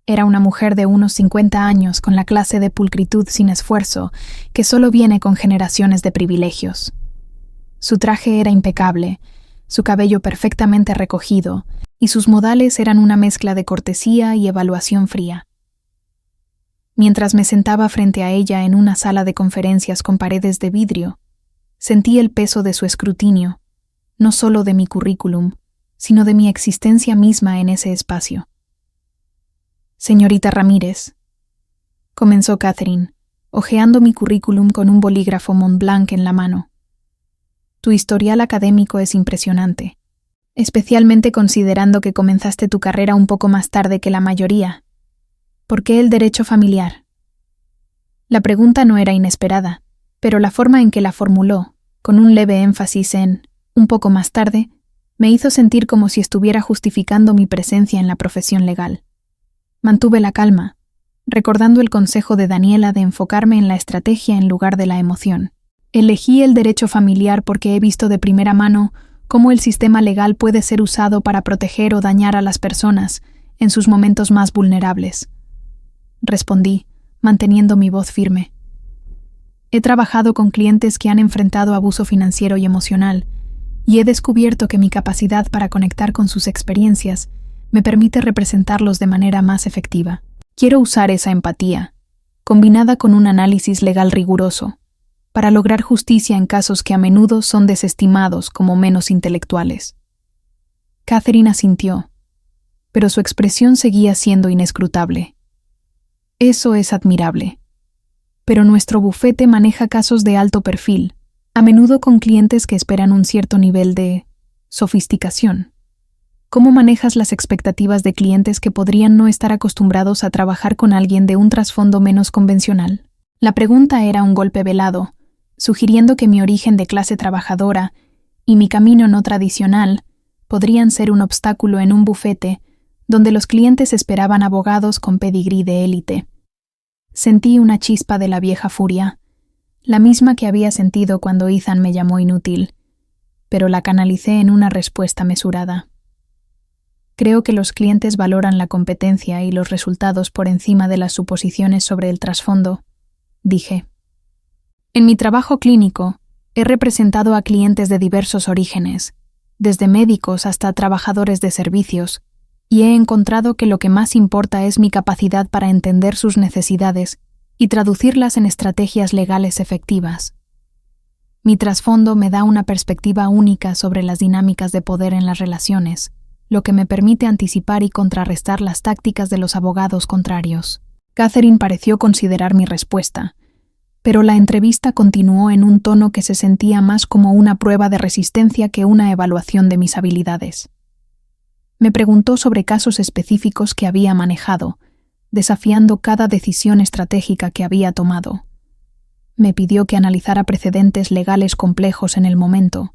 Era una mujer de unos 50 años con la clase de pulcritud sin esfuerzo que solo viene con generaciones de privilegios. Su traje era impecable, su cabello perfectamente recogido y sus modales eran una mezcla de cortesía y evaluación fría. Mientras me sentaba frente a ella en una sala de conferencias con paredes de vidrio, sentí el peso de su escrutinio, no solo de mi currículum, sino de mi existencia misma en ese espacio. «Señorita Ramírez», comenzó Catherine, hojeando mi currículum con un bolígrafo Montblanc en la mano. «Tu historial académico es impresionante, especialmente considerando que comenzaste tu carrera un poco más tarde que la mayoría. ¿Por qué el derecho familiar?» La pregunta no era inesperada, pero la forma en que la formuló, con un leve énfasis en «un poco más tarde», me hizo sentir como si estuviera justificando mi presencia en la profesión legal. Mantuve la calma, recordando el consejo de Daniela de enfocarme en la estrategia en lugar de la emoción. Elegí el derecho familiar porque he visto de primera mano cómo el sistema legal puede ser usado para proteger o dañar a las personas en sus momentos más vulnerables. Respondí, manteniendo mi voz firme. He trabajado con clientes que han enfrentado abuso financiero y emocional, y he descubierto que mi capacidad para conectar con sus experiencias me permite representarlos de manera más efectiva. Quiero usar esa empatía, combinada con un análisis legal riguroso, para lograr justicia en casos que a menudo son desestimados como menos intelectuales. Catherine asintió, pero su expresión seguía siendo inescrutable. Eso es admirable. Pero nuestro bufete maneja casos de alto perfil, a menudo con clientes que esperan un cierto nivel de sofisticación. ¿Cómo manejas las expectativas de clientes que podrían no estar acostumbrados a trabajar con alguien de un trasfondo menos convencional? La pregunta era un golpe velado, sugiriendo que mi origen de clase trabajadora y mi camino no tradicional podrían ser un obstáculo en un bufete donde los clientes esperaban abogados con pedigrí de élite. Sentí una chispa de la vieja furia, la misma que había sentido cuando Ethan me llamó inútil, pero la canalicé en una respuesta mesurada. Creo que los clientes valoran la competencia y los resultados por encima de las suposiciones sobre el trasfondo, dije. En mi trabajo clínico, he representado a clientes de diversos orígenes, desde médicos hasta trabajadores de servicios, y he encontrado que lo que más importa es mi capacidad para entender sus necesidades y traducirlas en estrategias legales efectivas. Mi trasfondo me da una perspectiva única sobre las dinámicas de poder en las relaciones, lo que me permite anticipar y contrarrestar las tácticas de los abogados contrarios. Catherine pareció considerar mi respuesta, pero la entrevista continuó en un tono que se sentía más como una prueba de resistencia que una evaluación de mis habilidades. Me preguntó sobre casos específicos que había manejado, desafiando cada decisión estratégica que había tomado. Me pidió que analizara precedentes legales complejos en el momento,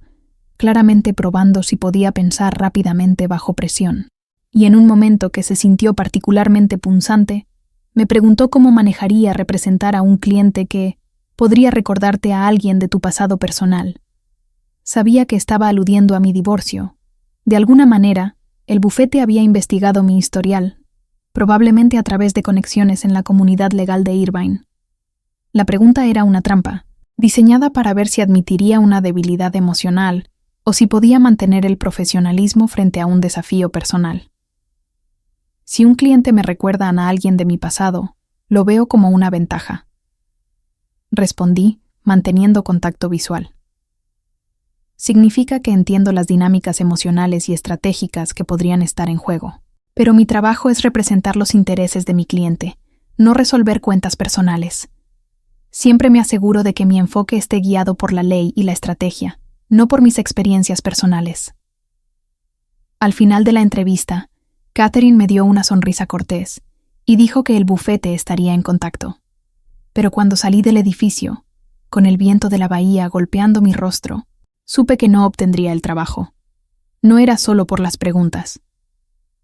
claramente probando si podía pensar rápidamente bajo presión. Y en un momento que se sintió particularmente punzante, me preguntó cómo manejaría representar a un cliente que podría recordarte a alguien de tu pasado personal. Sabía que estaba aludiendo a mi divorcio. De alguna manera, el bufete había investigado mi historial, probablemente a través de conexiones en la comunidad legal de Irvine. La pregunta era una trampa, diseñada para ver si admitiría una debilidad emocional o si podía mantener el profesionalismo frente a un desafío personal. Si un cliente me recuerda a alguien de mi pasado, lo veo como una ventaja. Respondí, manteniendo contacto visual. Significa que entiendo las dinámicas emocionales y estratégicas que podrían estar en juego. Pero mi trabajo es representar los intereses de mi cliente, no resolver cuentas personales. Siempre me aseguro de que mi enfoque esté guiado por la ley y la estrategia, no por mis experiencias personales. Al final de la entrevista, Catherine me dio una sonrisa cortés y dijo que el bufete estaría en contacto. Pero cuando salí del edificio, con el viento de la bahía golpeando mi rostro, supe que no obtendría el trabajo. No era solo por las preguntas.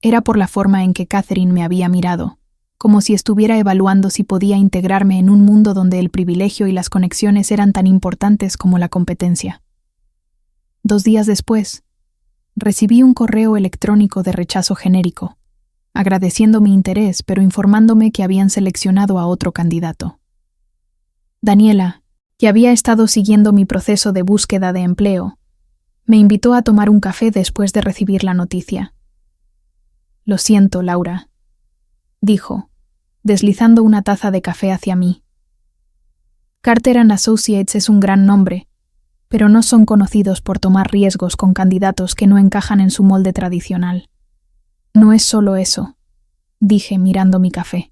Era por la forma en que Catherine me había mirado, como si estuviera evaluando si podía integrarme en un mundo donde el privilegio y las conexiones eran tan importantes como la competencia. 2 días después, recibí un correo electrónico de rechazo genérico, agradeciendo mi interés pero informándome que habían seleccionado a otro candidato. Daniela, que había estado siguiendo mi proceso de búsqueda de empleo, me invitó a tomar un café después de recibir la noticia. Lo siento, Laura, dijo, deslizando una taza de café hacia mí. Carter & Associates es un gran nombre, pero no son conocidos por tomar riesgos con candidatos que no encajan en su molde tradicional. No es solo eso, dije mirando mi café.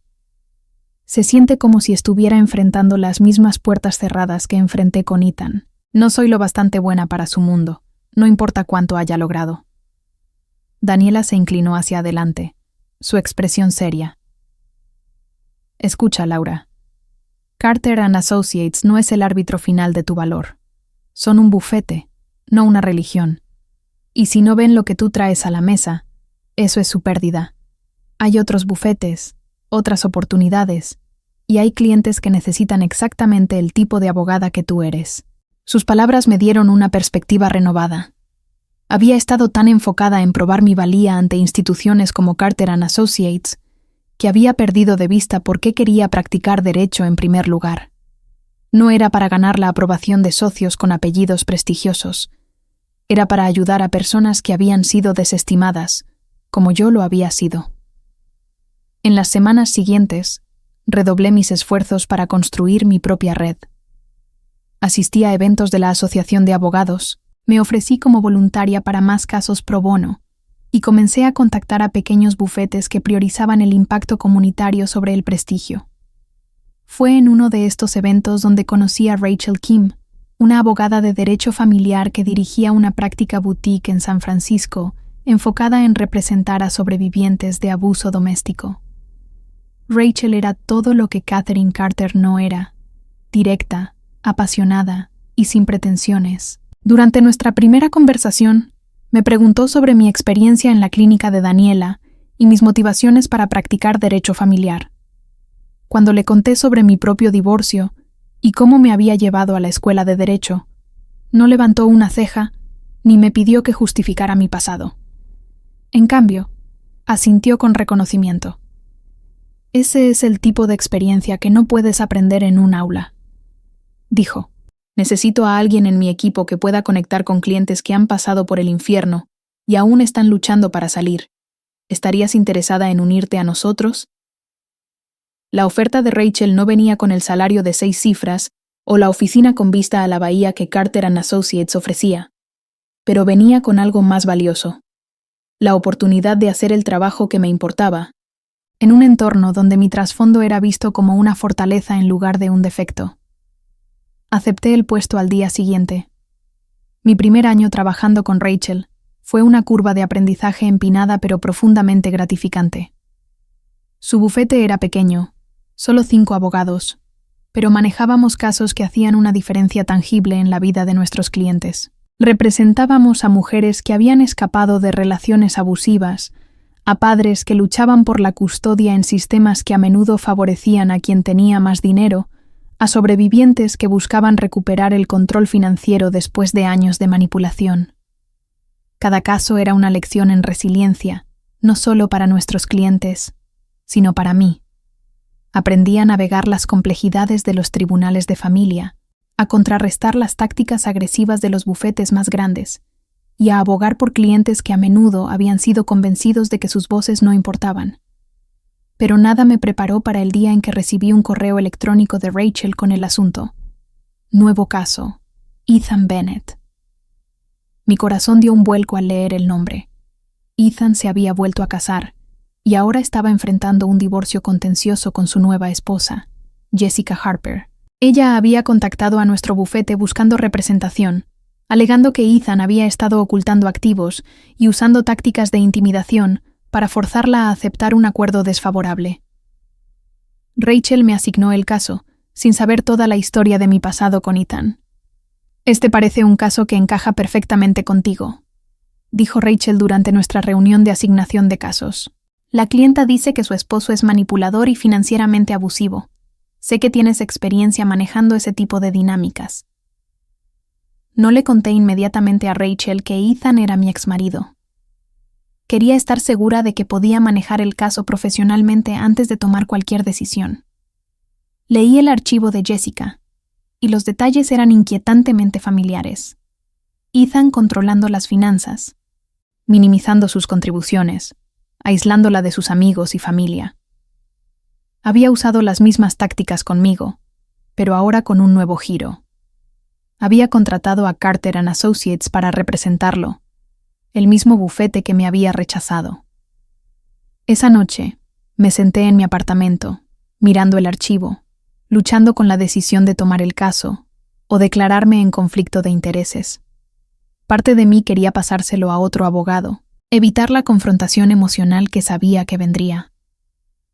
Se siente como si estuviera enfrentando las mismas puertas cerradas que enfrenté con Ethan. No soy lo bastante buena para su mundo, no importa cuánto haya logrado. Daniela se inclinó hacia adelante, su expresión seria. Escucha, Laura. Carter & Associates no es el árbitro final de tu valor. Son un bufete, no una religión. Y si no ven lo que tú traes a la mesa, eso es su pérdida. Hay otros bufetes, otras oportunidades, y hay clientes que necesitan exactamente el tipo de abogada que tú eres. Sus palabras me dieron una perspectiva renovada. Había estado tan enfocada en probar mi valía ante instituciones como Carter & Associates que había perdido de vista por qué quería practicar derecho en primer lugar. No era para ganar la aprobación de socios con apellidos prestigiosos. Era para ayudar a personas que habían sido desestimadas, como yo lo había sido. En las semanas siguientes, redoblé mis esfuerzos para construir mi propia red. Asistí a eventos de la Asociación de Abogados, me ofrecí como voluntaria para más casos pro bono y comencé a contactar a pequeños bufetes que priorizaban el impacto comunitario sobre el prestigio. Fue en uno de estos eventos donde conocí a Rachel Kim, una abogada de derecho familiar que dirigía una práctica boutique en San Francisco enfocada en representar a sobrevivientes de abuso doméstico. Rachel era todo lo que Catherine Carter no era: directa, apasionada y sin pretensiones. Durante nuestra primera conversación, me preguntó sobre mi experiencia en la clínica de Daniela y mis motivaciones para practicar derecho familiar. Cuando le conté sobre mi propio divorcio y cómo me había llevado a la escuela de derecho, no levantó una ceja ni me pidió que justificara mi pasado. En cambio, asintió con reconocimiento. Ese es el tipo de experiencia que no puedes aprender en un aula, dijo. Necesito a alguien en mi equipo que pueda conectar con clientes que han pasado por el infierno y aún están luchando para salir. ¿Estarías interesada en unirte a nosotros? La oferta de Rachel no venía con el salario de 6 cifras o la oficina con vista a la bahía que Carter & Associates ofrecía, pero venía con algo más valioso: la oportunidad de hacer el trabajo que me importaba, en un entorno donde mi trasfondo era visto como una fortaleza en lugar de un defecto. Acepté el puesto al día siguiente. Mi primer año trabajando con Rachel fue una curva de aprendizaje empinada pero profundamente gratificante. Su bufete era pequeño, solo 5 abogados, pero manejábamos casos que hacían una diferencia tangible en la vida de nuestros clientes. Representábamos a mujeres que habían escapado de relaciones abusivas, a padres que luchaban por la custodia en sistemas que a menudo favorecían a quien tenía más dinero, a sobrevivientes que buscaban recuperar el control financiero después de años de manipulación. Cada caso era una lección en resiliencia, no solo para nuestros clientes, sino para mí. Aprendí a navegar las complejidades de los tribunales de familia, a contrarrestar las tácticas agresivas de los bufetes más grandes, y a abogar por clientes que a menudo habían sido convencidos de que sus voces no importaban. Pero nada me preparó para el día en que recibí un correo electrónico de Rachel con el asunto. Nuevo caso: Ethan Bennett. Mi corazón dio un vuelco al leer el nombre. Ethan se había vuelto a casar y ahora estaba enfrentando un divorcio contencioso con su nueva esposa, Jessica Harper. Ella había contactado a nuestro bufete buscando representación, alegando que Ethan había estado ocultando activos y usando tácticas de intimidación para forzarla a aceptar un acuerdo desfavorable. Rachel me asignó el caso, sin saber toda la historia de mi pasado con Ethan. Este parece un caso que encaja perfectamente contigo, dijo Rachel durante nuestra reunión de asignación de casos. La clienta dice que su esposo es manipulador y financieramente abusivo. Sé que tienes experiencia manejando ese tipo de dinámicas. No le conté inmediatamente a Rachel que Ethan era mi exmarido. Quería estar segura de que podía manejar el caso profesionalmente antes de tomar cualquier decisión. Leí el archivo de Jessica, y los detalles eran inquietantemente familiares. Ethan controlando las finanzas, minimizando sus contribuciones, aislándola de sus amigos y familia. Había usado las mismas tácticas conmigo, pero ahora con un nuevo giro. Había contratado a Carter & Associates para representarlo, el mismo bufete que me había rechazado. Esa noche, me senté en mi apartamento, mirando el archivo, luchando con la decisión de tomar el caso o declararme en conflicto de intereses. Parte de mí quería pasárselo a otro abogado, evitar la confrontación emocional que sabía que vendría.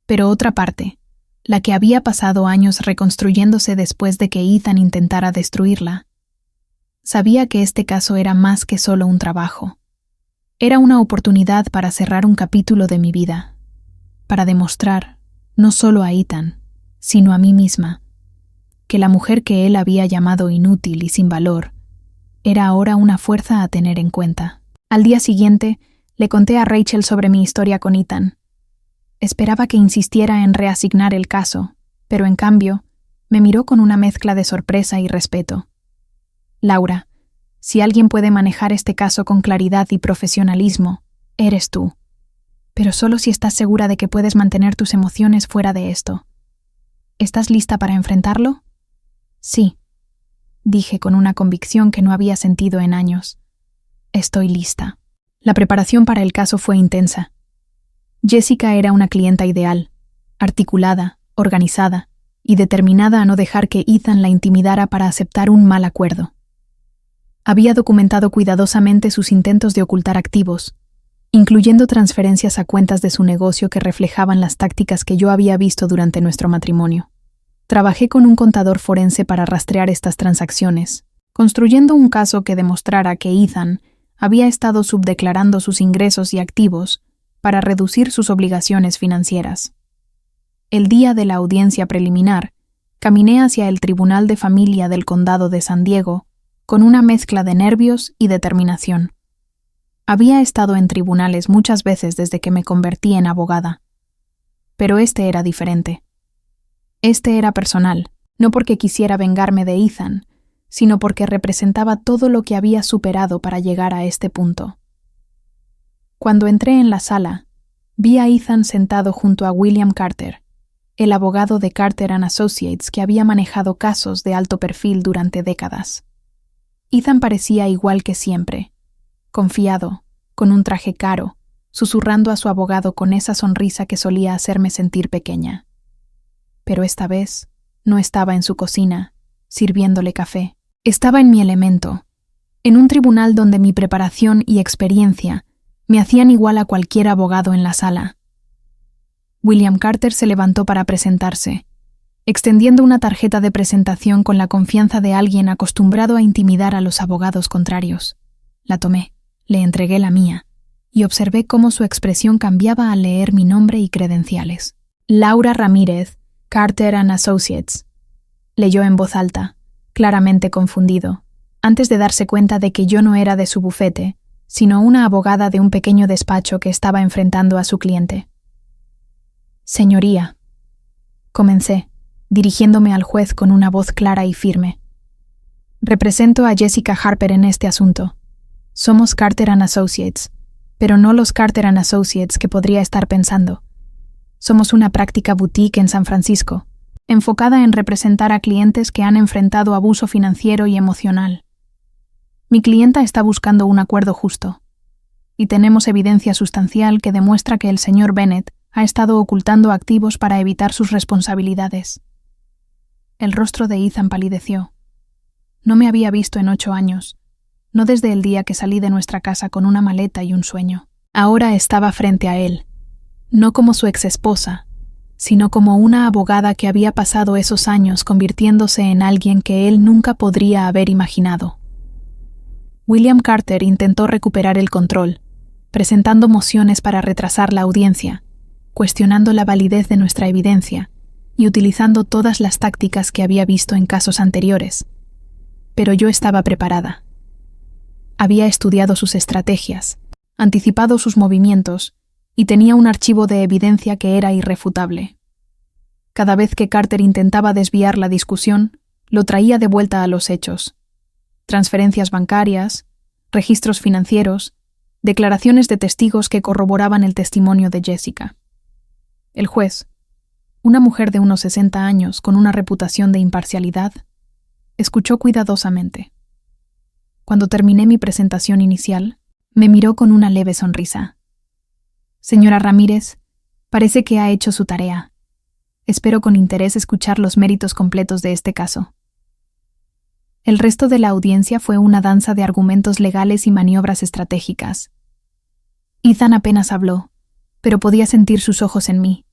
Pero otra parte, la que había pasado años reconstruyéndose después de que Ethan intentara destruirla, sabía que este caso era más que solo un trabajo. Era una oportunidad para cerrar un capítulo de mi vida, para demostrar, no solo a Ethan, sino a mí misma, que la mujer que él había llamado inútil y sin valor era ahora una fuerza a tener en cuenta. Al día siguiente, le conté a Rachel sobre mi historia con Ethan. Esperaba que insistiera en reasignar el caso, pero en cambio, me miró con una mezcla de sorpresa y respeto. Laura, si alguien puede manejar este caso con claridad y profesionalismo, eres tú. Pero solo si estás segura de que puedes mantener tus emociones fuera de esto. ¿Estás lista para enfrentarlo? Sí, dije con una convicción que no había sentido en años. Estoy lista. La preparación para el caso fue intensa. Jessica era una clienta ideal, articulada, organizada y determinada a no dejar que Ethan la intimidara para aceptar un mal acuerdo. Había documentado cuidadosamente sus intentos de ocultar activos, incluyendo transferencias a cuentas de su negocio que reflejaban las tácticas que yo había visto durante nuestro matrimonio. Trabajé con un contador forense para rastrear estas transacciones, construyendo un caso que demostrara que Ethan había estado subdeclarando sus ingresos y activos para reducir sus obligaciones financieras. El día de la audiencia preliminar, caminé hacia el Tribunal de Familia del Condado de San Diego con una mezcla de nervios y determinación. Había estado en tribunales muchas veces desde que me convertí en abogada. Pero este era diferente. Este era personal, no porque quisiera vengarme de Ethan, sino porque representaba todo lo que había superado para llegar a este punto. Cuando entré en la sala, vi a Ethan sentado junto a William Carter, el abogado de Carter & Associates que había manejado casos de alto perfil durante décadas. Ethan parecía igual que siempre, confiado, con un traje caro, susurrando a su abogado con esa sonrisa que solía hacerme sentir pequeña. Pero esta vez no estaba en su cocina, sirviéndole café. Estaba en mi elemento, en un tribunal donde mi preparación y experiencia me hacían igual a cualquier abogado en la sala. William Carter se levantó para presentarse, extendiendo una tarjeta de presentación con la confianza de alguien acostumbrado a intimidar a los abogados contrarios. La tomé, le entregué la mía, y observé cómo su expresión cambiaba al leer mi nombre y credenciales. Laura Ramírez, Carter & Associates, leyó en voz alta, claramente confundido, antes de darse cuenta de que yo no era de su bufete, sino una abogada de un pequeño despacho que estaba enfrentando a su cliente. Señoría, comencé, dirigiéndome al juez con una voz clara y firme. Represento a Jessica Harper en este asunto. Somos Carter & Associates, pero no los Carter & Associates que podría estar pensando. Somos una práctica boutique en San Francisco, enfocada en representar a clientes que han enfrentado abuso financiero y emocional. Mi clienta está buscando un acuerdo justo, y tenemos evidencia sustancial que demuestra que el señor Bennett ha estado ocultando activos para evitar sus responsabilidades. El rostro de Ethan palideció. No me había visto en 8 años, no desde el día que salí de nuestra casa con una maleta y un sueño. Ahora estaba frente a él, no como su exesposa, sino como una abogada que había pasado esos años convirtiéndose en alguien que él nunca podría haber imaginado. William Carter intentó recuperar el control, presentando mociones para retrasar la audiencia, cuestionando la validez de nuestra evidencia y utilizando todas las tácticas que había visto en casos anteriores. Pero yo estaba preparada. Había estudiado sus estrategias, anticipado sus movimientos y tenía un archivo de evidencia que era irrefutable. Cada vez que Carter intentaba desviar la discusión, lo traía de vuelta a los hechos. Transferencias bancarias, registros financieros, declaraciones de testigos que corroboraban el testimonio de Jessica. El juez, una mujer de unos 60 años con una reputación de imparcialidad, escuchó cuidadosamente. Cuando terminé mi presentación inicial, me miró con una leve sonrisa. Señora Ramírez, parece que ha hecho su tarea. Espero con interés escuchar los méritos completos de este caso. El resto de la audiencia fue una danza de argumentos legales y maniobras estratégicas. Ethan apenas habló, pero podía sentir sus ojos en mí,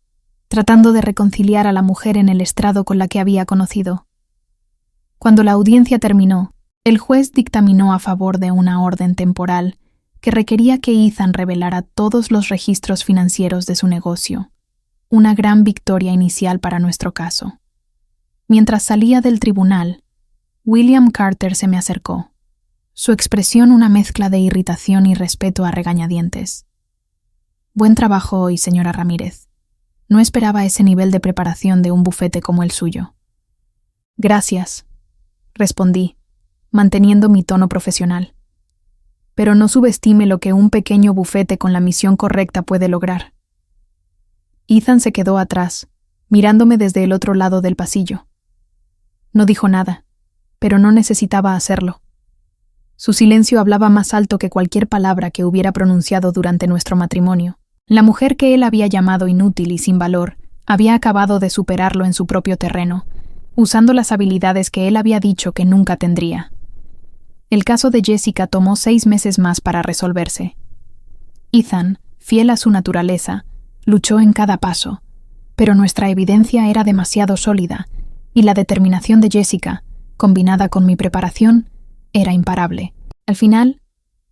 tratando de reconciliar a la mujer en el estrado con la que había conocido. Cuando la audiencia terminó, el juez dictaminó a favor de una orden temporal que requería que Ethan revelara todos los registros financieros de su negocio, una gran victoria inicial para nuestro caso. Mientras salía del tribunal, William Carter se me acercó, su expresión una mezcla de irritación y respeto a regañadientes. Buen trabajo hoy, señora Ramírez. No esperaba ese nivel de preparación de un bufete como el suyo. Gracias, respondí, manteniendo mi tono profesional. Pero no subestime lo que un pequeño bufete con la misión correcta puede lograr. Ethan se quedó atrás, mirándome desde el otro lado del pasillo. No dijo nada, pero no necesitaba hacerlo. Su silencio hablaba más alto que cualquier palabra que hubiera pronunciado durante nuestro matrimonio. La mujer que él había llamado inútil y sin valor había acabado de superarlo en su propio terreno, usando las habilidades que él había dicho que nunca tendría. El caso de Jessica tomó 6 meses más para resolverse. Ethan, fiel a su naturaleza, luchó en cada paso, pero nuestra evidencia era demasiado sólida y la determinación de Jessica, combinada con mi preparación, era imparable. Al final,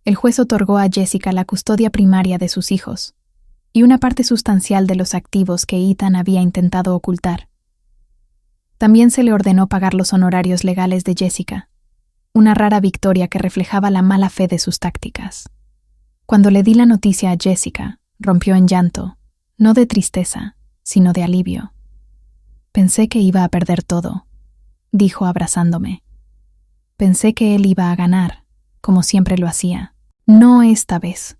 el juez otorgó a Jessica la custodia primaria de sus hijos y una parte sustancial de los activos que Ethan había intentado ocultar. También se le ordenó pagar los honorarios legales de Jessica, una rara victoria que reflejaba la mala fe de sus tácticas. Cuando le di la noticia a Jessica, rompió en llanto, no de tristeza, sino de alivio. Pensé que iba a perder todo, dijo abrazándome. Pensé que él iba a ganar, como siempre lo hacía. No esta vez,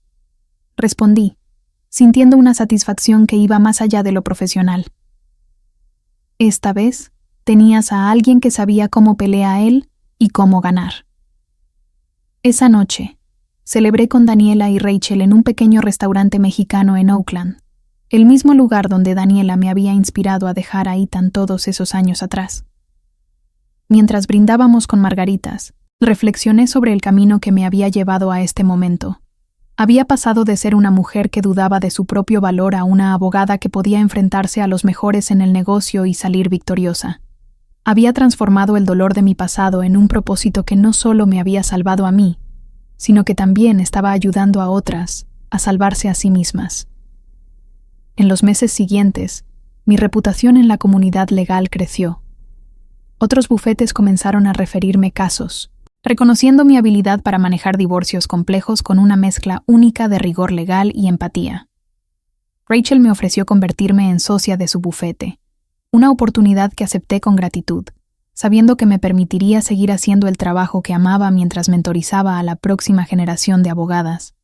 respondí, sintiendo una satisfacción que iba más allá de lo profesional. Esta vez tenías a alguien que sabía cómo pelea él y cómo ganar. Esa noche, celebré con Daniela y Rachel en un pequeño restaurante mexicano en Oakland, el mismo lugar donde Daniela me había inspirado a dejar a Ethan todos esos años atrás. Mientras brindábamos con margaritas, reflexioné sobre el camino que me había llevado a este momento. Había pasado de ser una mujer que dudaba de su propio valor a una abogada que podía enfrentarse a los mejores en el negocio y salir victoriosa. Había transformado el dolor de mi pasado en un propósito que no solo me había salvado a mí, sino que también estaba ayudando a otras a salvarse a sí mismas. En los meses siguientes, mi reputación en la comunidad legal creció. Otros bufetes comenzaron a referirme casos, reconociendo mi habilidad para manejar divorcios complejos con una mezcla única de rigor legal y empatía. Rachel me ofreció convertirme en socia de su bufete, una oportunidad que acepté con gratitud, sabiendo que me permitiría seguir haciendo el trabajo que amaba mientras mentorizaba a la próxima generación de abogadas.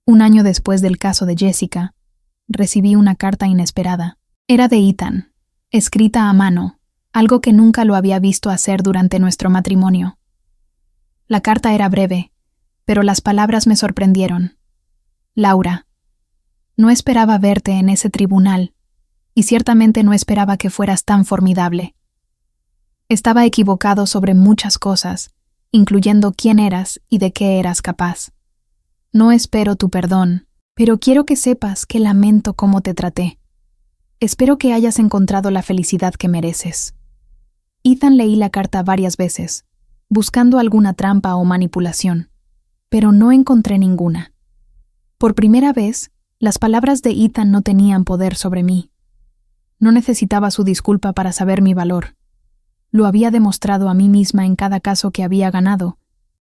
Un año después del caso de Jessica, recibí una carta inesperada. Era de Ethan, escrita a mano, algo que nunca lo había visto hacer durante nuestro matrimonio. La carta era breve, pero las palabras me sorprendieron. Laura, no esperaba verte en ese tribunal, y ciertamente no esperaba que fueras tan formidable. Estaba equivocado sobre muchas cosas, incluyendo quién eras y de qué eras capaz. No espero tu perdón, pero quiero que sepas que lamento cómo te traté. Espero que hayas encontrado la felicidad que mereces. Ethan leí la carta varias veces, buscando alguna trampa o manipulación, pero no encontré ninguna. Por primera vez, las palabras de Ethan no tenían poder sobre mí. No necesitaba su disculpa para saber mi valor. Lo había demostrado a mí misma en cada caso que había ganado,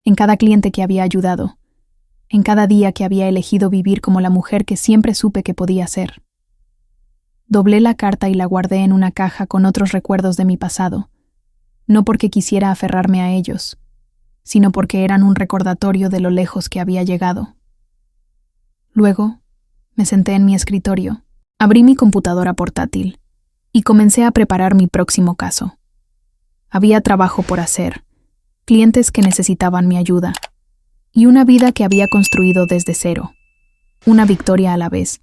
en cada cliente que había ayudado, en cada día que había elegido vivir como la mujer que siempre supe que podía ser. Doblé la carta y la guardé en una caja con otros recuerdos de mi pasado, no porque quisiera aferrarme a ellos, sino porque eran un recordatorio de lo lejos que había llegado. Luego, me senté en mi escritorio, abrí mi computadora portátil y comencé a preparar mi próximo caso. Había trabajo por hacer, clientes que necesitaban mi ayuda y una vida que había construido desde cero, una victoria a la vez.